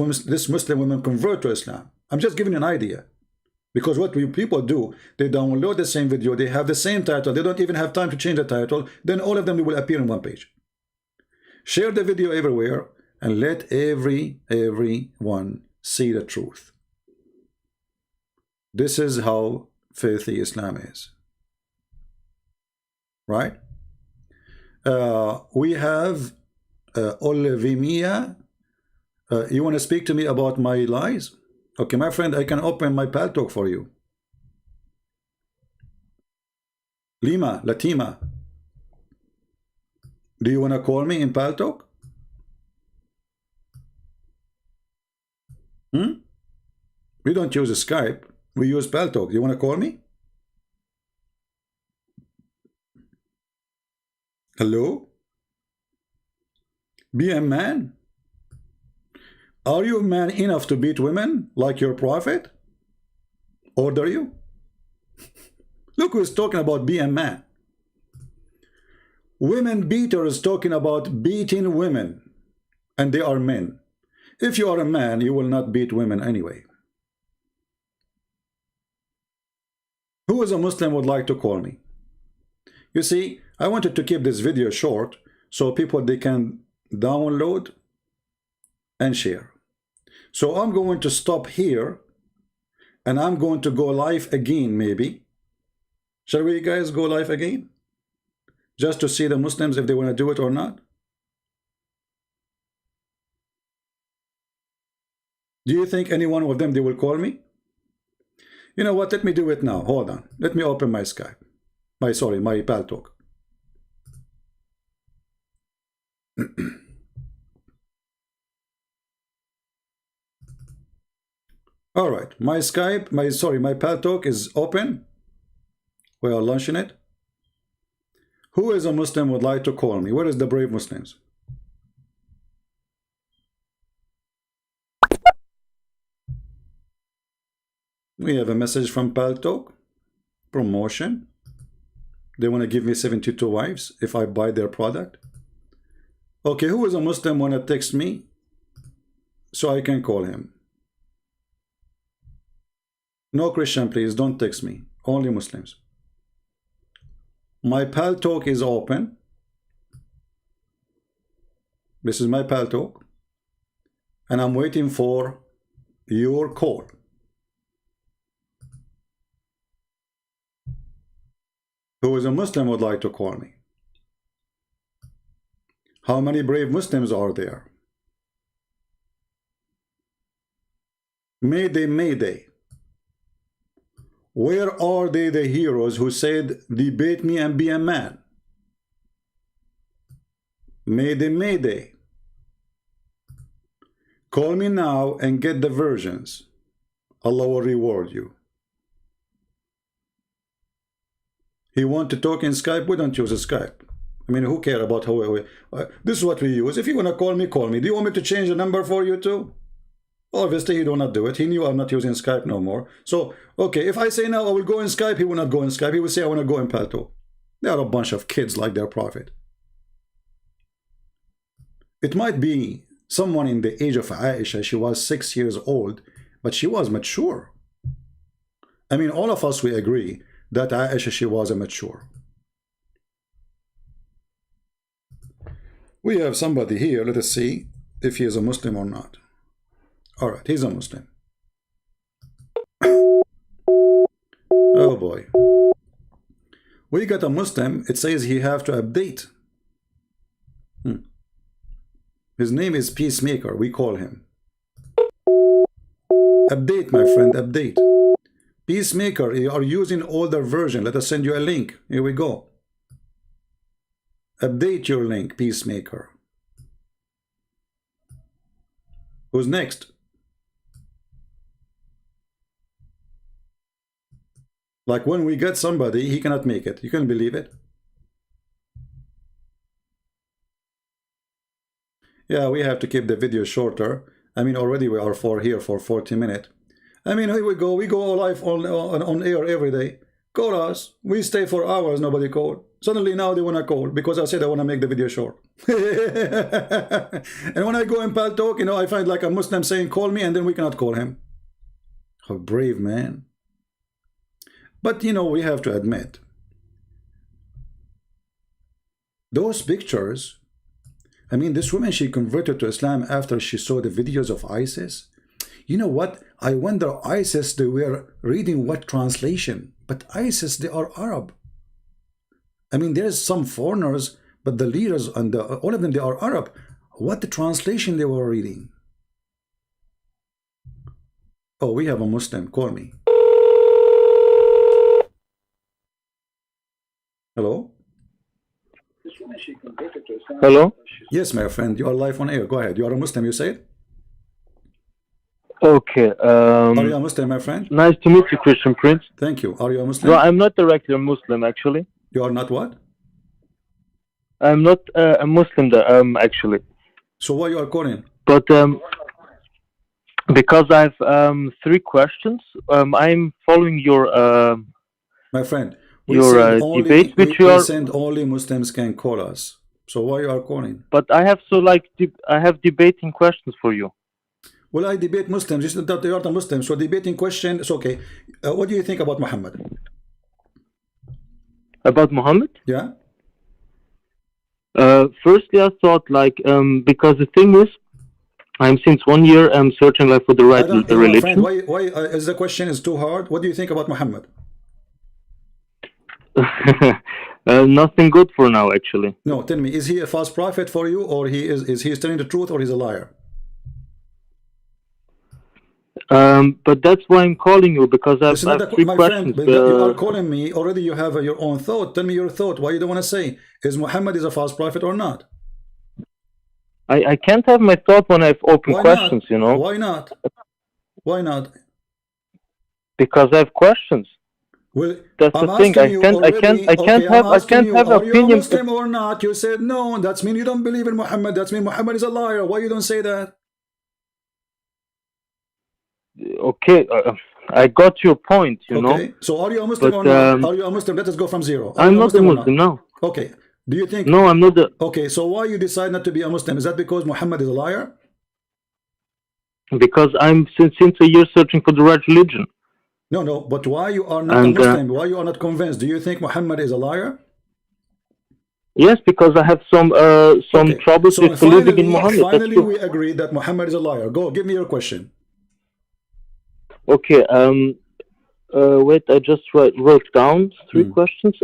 Muslim woman convert to Islam. I'm just giving you an idea. Because what people do, they download the same video, they have the same title, they don't even have time to change the title, then all of them will appear on one page. Share the video everywhere and let everyone see the truth. This is how filthy Islam is. Right? We have Olivia. You want to speak to me about my lies? Okay, my friend, I can open my Paltalk for you. Latima. Do you want to call me in Paltalk? We don't use Skype. We use Paltalk. You want to call me? Hello? Be a man. Are you man enough to beat women like your prophet? Order you? Look who's talking about be a man. Women beaters talking about beating women. And they are men. If you are a man, you will not beat women anyway. Who is a Muslim would like to call me? You see, I wanted to keep this video short so people they can download and share. So I'm going to stop here and I'm going to go live again maybe. Shall we guys go live again? Just to see the Muslims if they want to do it or not. Do you think any one of them they will call me? You know what? Let me do it now. Hold on. Let me open my Skype. My Paltalk. All right. My Skype, my Paltalk is open. We are launching it. Who is a Muslim would like to call me? Where is the brave Muslims? We have a message from Paltalk. Promotion. They want to give me 72 wives if I buy their product. Okay, who is a Muslim want to text me so I can call him? No Christian, please don't text me. Only Muslims. My Paltalk is open. This is my Paltalk. And I'm waiting for your call. Who is a Muslim would like to call me? How many brave Muslims are there? Mayday, Mayday. Where are they, the heroes who said, debate me and be a man? Mayday, Mayday. Call me now and get the versions. Allah will reward you. He want to talk in Skype? We don't use a Skype. I mean, who care about how this is what we use. If you want to call me, call me. Do you want me to change the number for you too? Obviously, he do not do it. He knew I'm not using Skype no more. So, okay, if I say now I will go in Skype, he will not go in Skype. He will say I want to go in Paltalk. They are a bunch of kids like their prophet. It might be someone in the age of Aisha. She was 6 years old, but she was mature. I mean, all of us, we agree that Aisha, she was a mature. We have somebody here. Let us see if he is a Muslim or not. All right, he's a Muslim. Oh boy. We got a Muslim. It says he have to update. His name is Peacemaker. We call him. Update, my friend, update. Peacemaker, you are using older version. Let us send you a link. Here we go. Update your link, Peacemaker. Who's next? Like when we get somebody, he cannot make it. You can believe it. Yeah, we have to keep the video shorter. I mean, already we are here for 40 minutes. I mean, here we go live on air every day. Call us. We stay for hours, nobody called. Suddenly now they want to call because I said I want to make the video short. And when I go in Pal Talk, you know, I find like a Muslim saying, call me, and then we cannot call him. How brave, man. But, you know, we have to admit, those pictures, I mean, this woman, she converted to Islam after she saw the videos of ISIS. You know what? I wonder, ISIS, they were reading what translation? But ISIS, they are Arab. I mean, there's some foreigners, but the leaders and all of them, they are Arab. What the translation they were reading? Oh, we have a Muslim. Call me. Hello? Hello? Yes, my friend. You are live on air. Go ahead. You are a Muslim, you said? Okay. Are you a Muslim, my friend? Nice to meet you, Christian Prince. Thank you. Are you a Muslim? No, I'm not a regular Muslim, actually. You are not what? I'm not a Muslim, actually. So why you are calling? But because I have 3 questions. I'm following your my friend, debate, which you we are. send only Muslims can call us. So why you are calling? But I have I have debating questions for you. Well, I debate Muslims. It's not that you are the Muslim. So debating question is okay. What do you think about Muhammad? About Muhammad? Yeah. Firstly, I thought like because the thing is, I'm since 1 year I'm searching like for the right religion. Friend, why is the question is too hard? What do you think about Muhammad? Nothing good for now, actually. No, tell me, is he a false prophet for you, or is he telling the truth, or he's a liar? But that's why I'm calling you, because I have 3 my questions. Friend, you are calling me already. You have your own thought. Tell me your thought. Why you don't want to say is Muhammad is a false prophet or not? I can't have my thought when I have open questions. Not? You know. Why not? Why not? Because I have questions. Well, that's the thing. I can't have an opinion. Are you Muslim or not? You said no. That's mean you don't believe in Muhammad. That's mean Muhammad is a liar. Why you don't say that? Okay, I got your point. You know. So are you a Muslim or not? Are you a Muslim? Let us go from zero. I'm not a Muslim now. Okay. Do you think? No, I'm not. Okay. So why you decide not to be a Muslim? Is that because Muhammad is a liar? Because I'm since a year searching for the right religion. No. But why you are not a Muslim? Why you are not convinced? Do you think Muhammad is a liar? Yes, because I have some troubles with believing in Muhammad. Finally, we agree that Muhammad is a liar. Go, give me your question. Okay. Wait. I just wrote down 3 questions.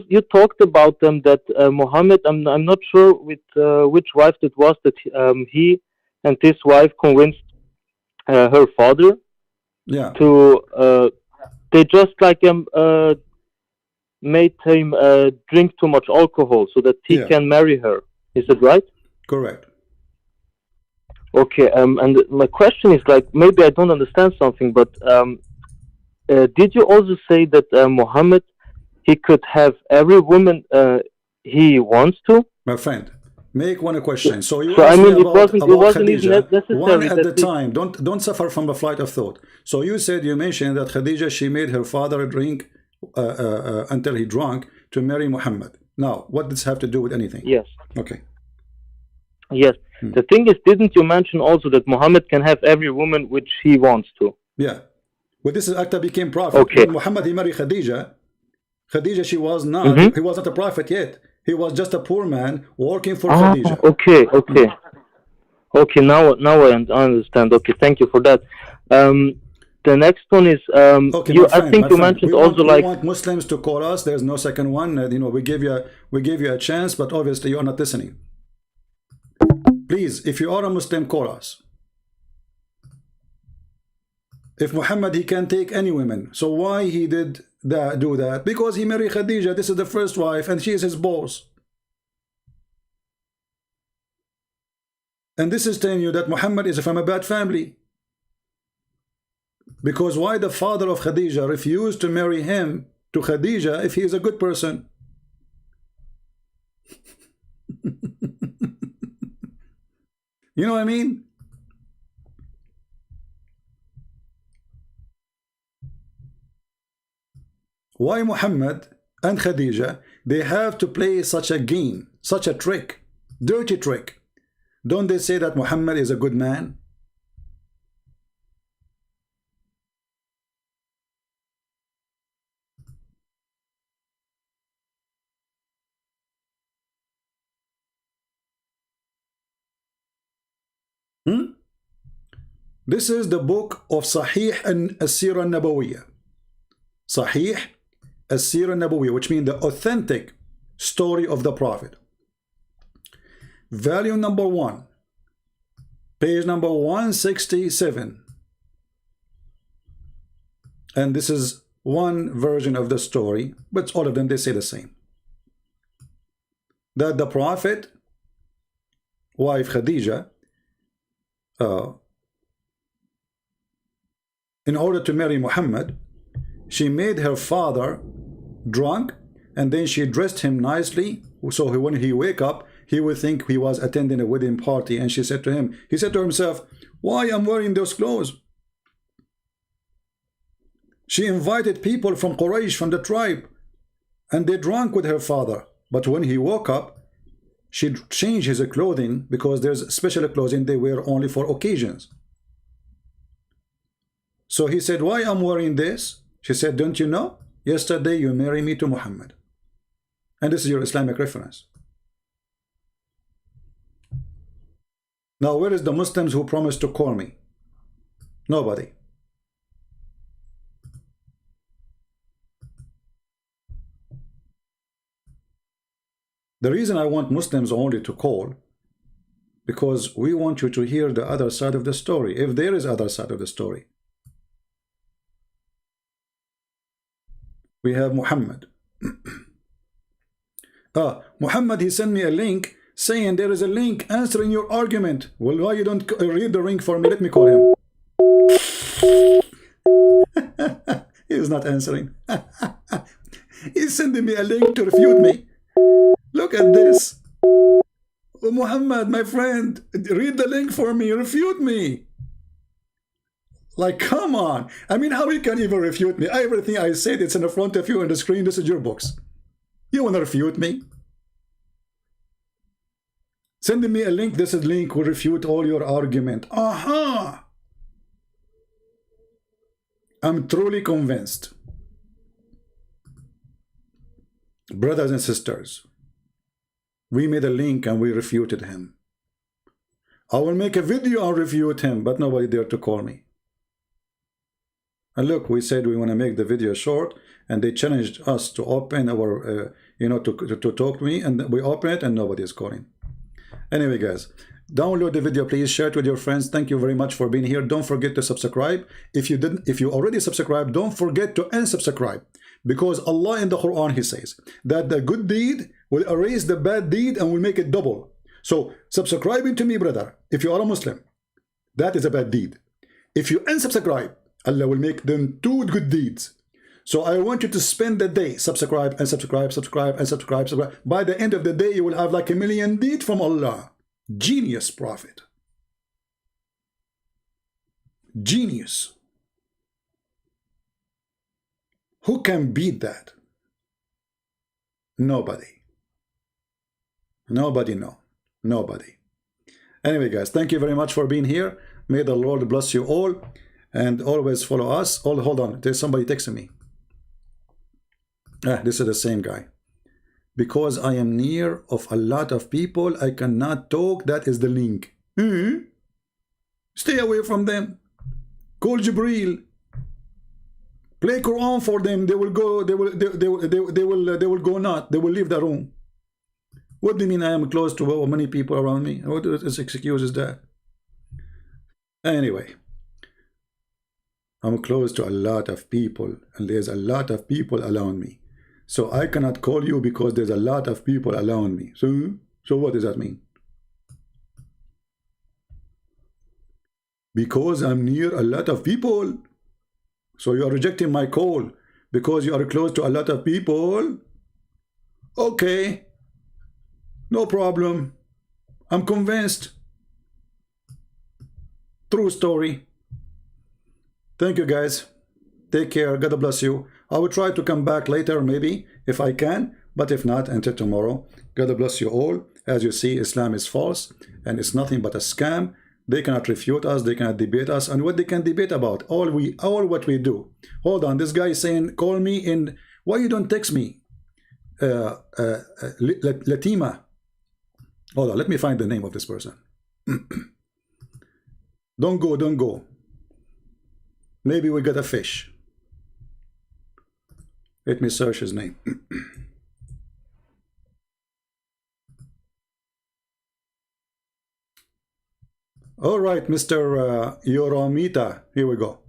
You talked about that Muhammad. I'm not sure with which wife it was that he and his wife convinced her father. Yeah. To they just like made him drink too much alcohol so that he can marry her. Is that right? Correct. Okay. And my question is like, maybe I don't understand something, but did you also say that Muhammad, he could have every woman he wants to? My friend, make one question. So you I mean, it wasn't even necessary. One at the time. Don't suffer from the flight of thought. So you mentioned that Khadija, she made her father drink until he drank to marry Muhammad. Now, what does this have to do with anything? Yes. Okay. Yes. The thing is, didn't you mention also that Muhammad can have every woman which he wants to? Yeah. Well, this is after became prophet. Okay. When Muhammad, he married Khadija. Khadija, she was not. He was not a prophet yet. He was just a poor man working for Khadija. Okay. Now I understand. Okay, thank you for that. The next one is okay, I think you mentioned also like we want Muslims to call us. There's no second one. You know, we gave you a chance, but obviously you are not listening. Please, if you are a Muslim, call us. If Muhammad, he can take any women, so why he did do that? Because he married Khadija. This is the first wife, and she is his boss. And this is telling you that Muhammad is from a bad family. Because why the father of Khadija refused to marry him to Khadija if he is a good person? You know what I mean? Why Muhammad and Khadija, they have to play such a game, such a trick, dirty trick? Don't they say that Muhammad is a good man? This is the book of Sahih and As-Sirah Nabawiyah. Sahih As-Sirah Nabawiyah, which means the authentic story of the Prophet. Volume number 1, page number 167. And this is one version of the story, but all of them, they say the same. That the Prophet, wife Khadija, in order to marry Muhammad, she made her father drunk, and then she dressed him nicely, so when he wake up, he would think he was attending a wedding party. And she said to him, he said to himself, why am I wearing those clothes? She invited people from Quraysh, from the tribe, and they drank with her father. But when he woke up, she changed his clothing, because there's special clothing they wear only for occasions. So he said, why am I wearing this? She said, don't you know? Yesterday you married me to Muhammad. And this is your Islamic reference. Now, where is the Muslims who promised to call me? Nobody. The reason I want Muslims only to call, because we want you to hear the other side of the story, if there is other side of the story. We have Muhammad. Muhammad, he sent me a link saying there is a link answering your argument. Well, why you don't read the link for me? Let me call him. He is not answering. He's sending me a link to refute me. Look at this. Muhammad, my friend, read the link for me. Refute me. Like, come on. I mean, how you can even refute me? Everything I said, it's in the front of you on the screen. This is your books. You want to refute me? Sending me a link. This is link will refute all your argument. Aha! I'm truly convinced. Brothers and sisters, we made a link and we refuted him. I will make a video and refute him, but nobody dared to call me. And look, we said we want to make the video short, and they challenged us to open our, to talk to me, and we open it, and nobody is calling. Anyway, guys, download the video, please share it with your friends. Thank you very much for being here. Don't forget to subscribe. If you already subscribed, don't forget to unsubscribe, because Allah in the Quran, he says that the good deed will erase the bad deed and will make it double. So subscribing to me, brother, if you are a Muslim, that is a bad deed. If you unsubscribe, Allah will make them 2 good deeds. So I want you to spend the day, subscribe and subscribe, subscribe and subscribe, subscribe. By the end of the day, you will have like 1 million deeds from Allah. Genius, Prophet. Genius. Who can beat that? Nobody. Nobody, no. Nobody. Anyway, guys, thank you very much for being here. May the Lord bless you all. And always follow us. Oh, hold on. There's somebody texting me. This is the same guy. Because I am near of a lot of people, I cannot talk. That is the link. Stay away from them. Call Jibreel. Play Quran for them. They will go. They will go not. They will leave the room. What do you mean I am close to many people around me? What excuse is that? Anyway. I'm close to a lot of people, and there's a lot of people around me. So I cannot call you because there's a lot of people around me. So what does that mean? Because I'm near a lot of people. So you are rejecting my call because you are close to a lot of people. Okay. No problem. I'm convinced. True story. Thank you, guys. Take care. God bless you. I will try to come back later, maybe, if I can. But if not, until tomorrow. God bless you all. As you see, Islam is false. And it's nothing but a scam. They cannot refute us. They cannot debate us. And what they can debate about? All what we do. Hold on. This guy is saying, call me in. Why you don't text me? Latima. Hold on. Let me find the name of this person. Don't go. Don't go. Maybe we got a fish. Let me search his name. All right, Mr. Yoromita. Here we go.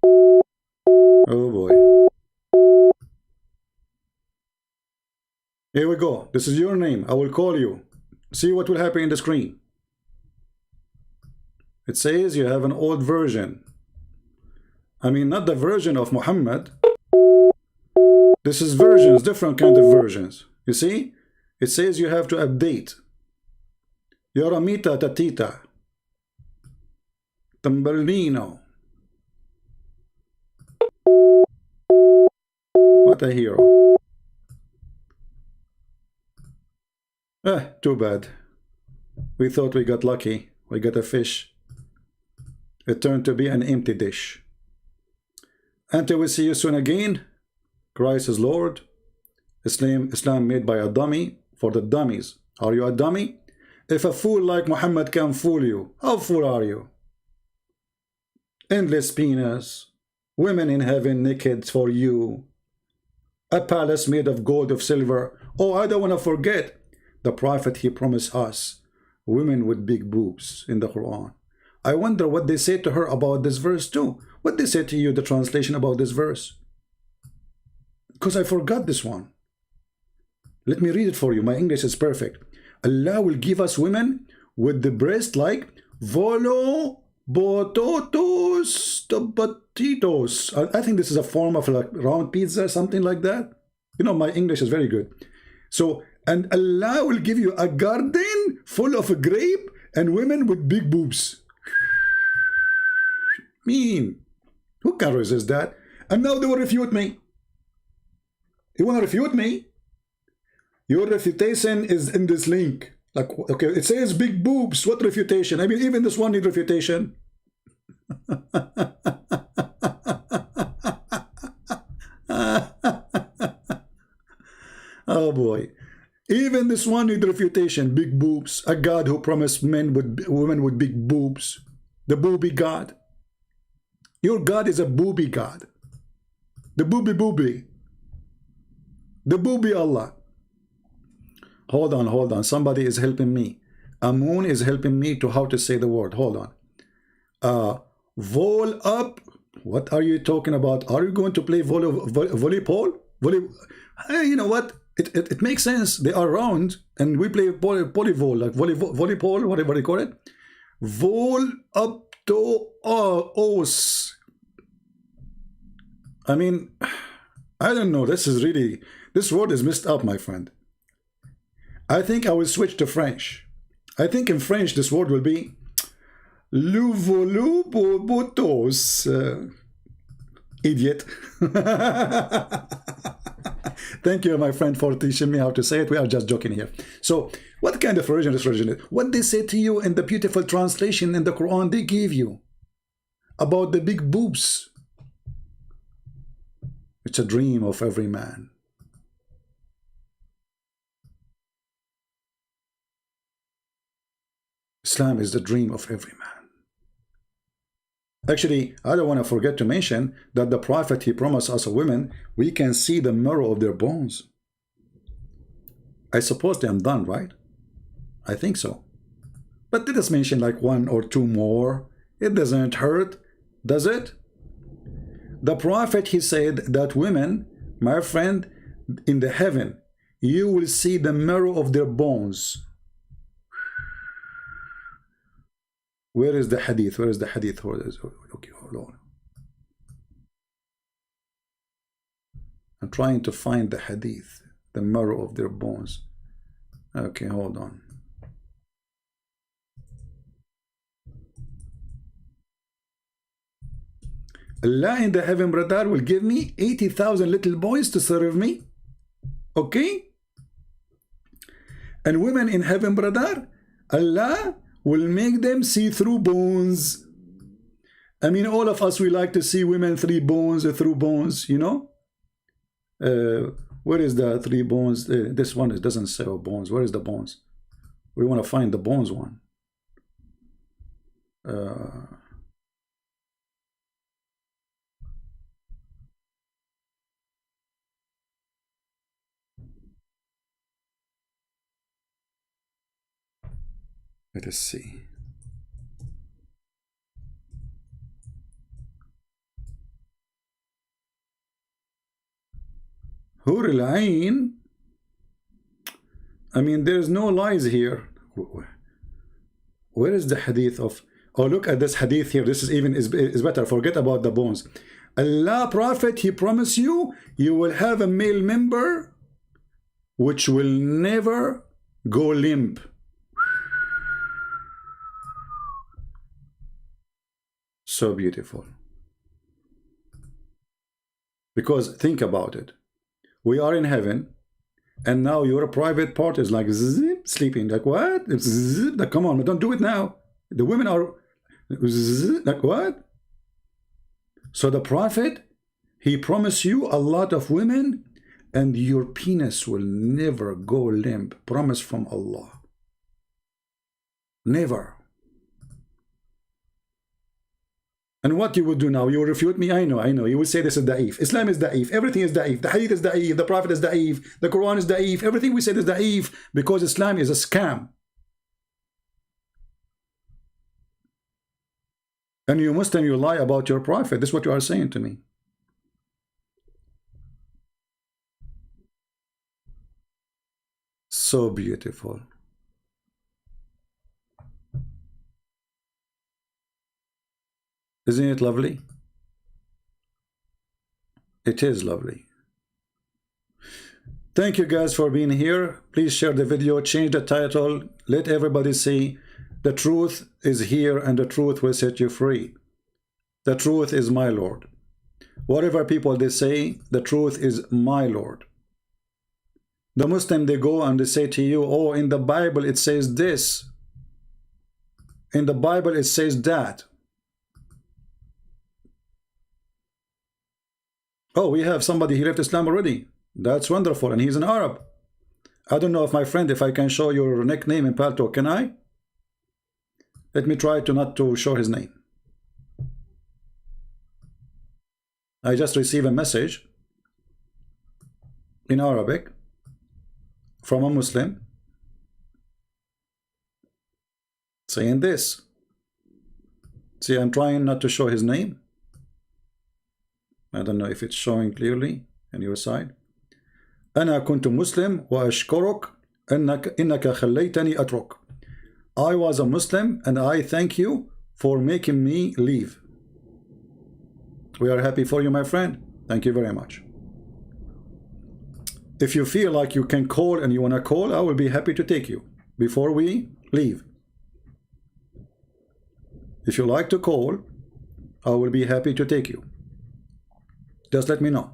Oh boy. Here we go. This is your name. I will call you. See what will happen in the screen. It says you have an old version. I mean, not the version of Muhammad. This is versions, different kind of versions. You see? It says you have to update. Yoramita Tatita. Tambellino. What a hero. Too bad. We thought we got lucky. We got a fish. It turned to be an empty dish. Until we see you soon again. Christ is Lord. Islam made by a dummy for the dummies. Are you a dummy? If a fool like Muhammad can fool you, how fool are you? Endless penis, women in heaven naked for you, a palace made of gold of silver. Oh, I don't want to forget the prophet, he promised us women with big boobs in the Quran. I wonder what they say to her about this verse too. What they say to you, the translation about this verse? Because I forgot this one. Let me read it for you. My English is perfect. Allah will give us women with the breast like volo bototos tobatitos. I think this is a form of like round pizza, something like that. You know, my English is very good. So, and Allah will give you a garden full of a grape and women with big boobs. Mean. Who can resist that? And now they will refute me. You want to refute me? Your refutation is in this link. Like, okay, it says big boobs. What refutation? I mean, even this one needs refutation. Oh boy. Even this one needs refutation. Big boobs. A God who promised women with big boobs. The booby God. Your God is a booby God. The booby. The booby Allah. Hold on. Somebody is helping me. Amun is helping me to how to say the word. Hold on. Vol up. What are you talking about? Are you going to play volleyball? You know what? It makes sense. They are round, and we play polyvol, like volleyball, whatever they call it. Vol up to os. I mean, I don't know. This word is messed up, my friend. I think I will switch to French. I think in French this word will be Louvolubotos. Idiot. Thank you, my friend, for teaching me how to say it. We are just joking here. So, what kind of religion is this religion? What they say to you in the beautiful translation in the Quran they gave you about the big boobs. It's a dream of every man. Islam is the dream of every man. Actually, I don't want to forget to mention that the Prophet, he promised us women, we can see the marrow of their bones. I suppose I'm done, right? I think so. But let us mention like one or two more. It doesn't hurt, does it? The Prophet, he said that women, my friend, in the heaven, you will see the marrow of their bones. Where is the hadith? Where is the hadith? Okay, hold on. I'm trying to find the hadith, the marrow of their bones. Okay, hold on. Allah in the heaven, brother, will give me 80,000 little boys to serve me. Okay? And women in heaven, brother, Allah will make them see through bones. I mean, all of us, we like to see women through bones, you know? Where is the 3 bones? This one, it doesn't say bones. Where is the bones? We want to find the bones one. Let us see. Hur al-Ain. I mean, there's no lies here. Where is the hadith of? Oh, look at this hadith here. This is even is better. Forget about the bones. Allah, Prophet, He promised you, you will have a male member which will never go limp. So beautiful. Because think about it. We are in heaven, and now your private part is like zip, sleeping. Like what? Zip, like, come on, don't do it now. The women are zip, like what? So the Prophet, he promised you a lot of women, and your penis will never go limp. Promise from Allah. Never. And what you would do now? You will refute me? I know. You will say this is da'if. Islam is da'if. Everything is da'if. The hadith is da'if. The Prophet is da'if. The Quran is da'if. Everything we said is da'if because Islam is a scam. And you Muslim, you lie about your Prophet. This is what you are saying to me. So beautiful. Isn't it lovely? It is lovely. Thank you guys for being here. Please share the video, change the title, let everybody see the truth is here and the truth will set you free. The truth is my Lord. Whatever people they say, the truth is my Lord. The Muslim, they go and they say to you, oh, in the Bible it says this. In the Bible it says that. Oh, we have somebody, he left Islam already. That's wonderful, and he's an Arab. I don't know if my friend, if I can show your nickname in Palto, can I? Let me try to not to show his name. I just received a message in Arabic from a Muslim saying this. See, I'm trying not to show his name. I don't know if it's showing clearly on your side. أنا كنت مسلم وأشكرك إنك خليتني أترك. I was a Muslim and I thank you for making me leave. We are happy for you, my friend. Thank you very much. If you feel like you can call and you want to call, I will be happy to take you before we leave. If you like to call, I will be happy to take you. Just let me know.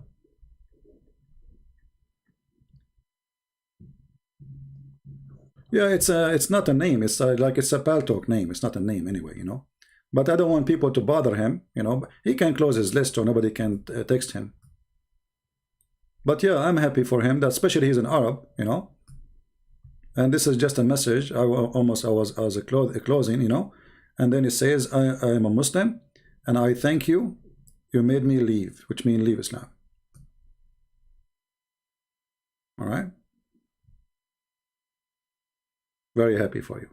Yeah, it's not a name. It's like it's a Paltalk name. It's not a name anyway, you know. But I don't want people to bother him, you know. He can close his list or nobody can text him. But yeah, I'm happy for him. That especially he's an Arab, you know. And this is just a message. I was a closing, you know. And then it says, I am a Muslim, and I thank you. You made me leave, which means leave Islam. All right. Very happy for you.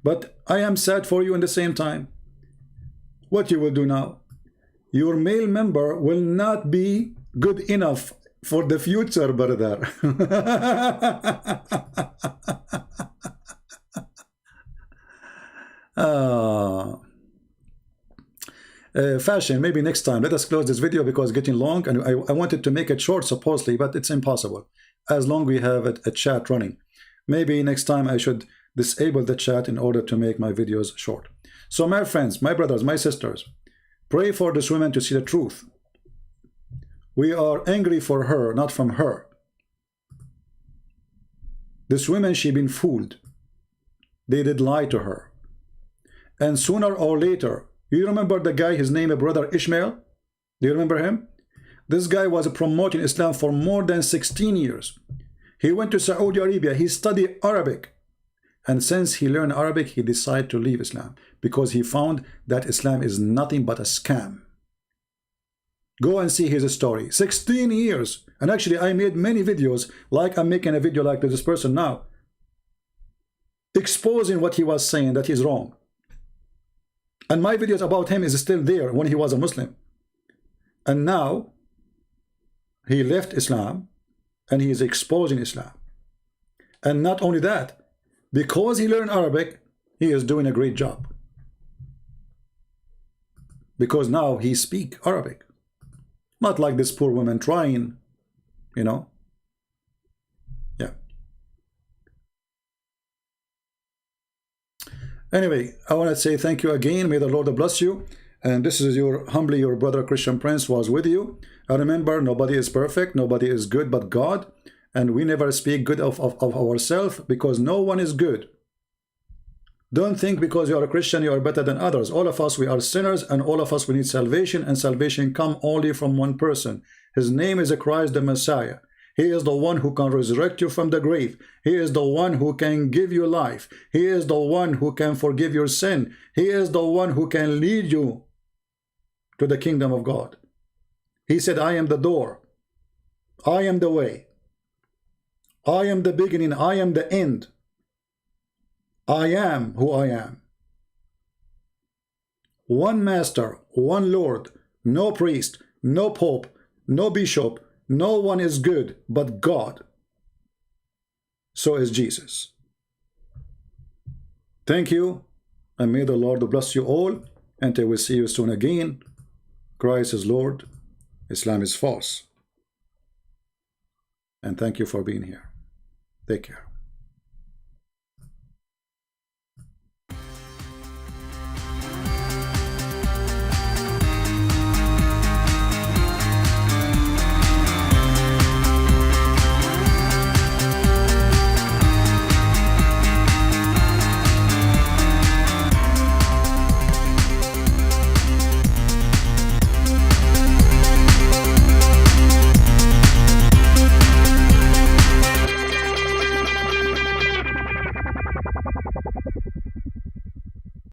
But I am sad for you in the same time. What you will do now? Your male member will not be good enough for the future, brother. Fashion, maybe next time. Let us close this video because it's getting long, and I wanted to make it short supposedly, but it's impossible as long we have a chat running. Maybe next time I should disable the chat in order to make my videos short. So my friends, my brothers, my sisters, Pray for this woman to see the truth. We are angry for her, not from her. This woman, she been fooled. They did lie to her. And sooner or later, you remember the guy, his name is Brother Ishmael? Do you remember him? This guy was promoting Islam for more than 16 years. He went to Saudi Arabia. He studied Arabic. And since he learned Arabic, he decided to leave Islam because he found that Islam is nothing but a scam. Go and see his story. 16 years. And actually, I made many videos, like I'm making a video like this person now, exposing what he was saying, that he's wrong. And my videos about him is still there when he was a Muslim. And now, he left Islam, and he is exposing Islam. And not only that, because he learned Arabic, he is doing a great job. Because now he speaks Arabic. Not like this poor woman trying, you know. Yeah. Anyway, I want to say thank you again. May the Lord bless you. And this is humbly your brother Christian Prince was with you. And remember, nobody is perfect. Nobody is good but God. And we never speak good of ourselves because no one is good. Don't think because you are a Christian you are better than others. All of us, we are sinners, and all of us, we need salvation, and salvation comes only from one person. His name is Christ the Messiah. He is the one who can resurrect you from the grave. He is the one who can give you life. He is the one who can forgive your sin. He is the one who can lead you to the kingdom of God. He said, I am the door. I am the way. I am the beginning. I am the end. I am who I am. One master, one Lord, no priest, no pope, no bishop, no one is good but God. So is Jesus. Thank you, and may the Lord bless you all, and I will see you soon again. Christ is Lord, Islam is false. And thank you for being here. Take care.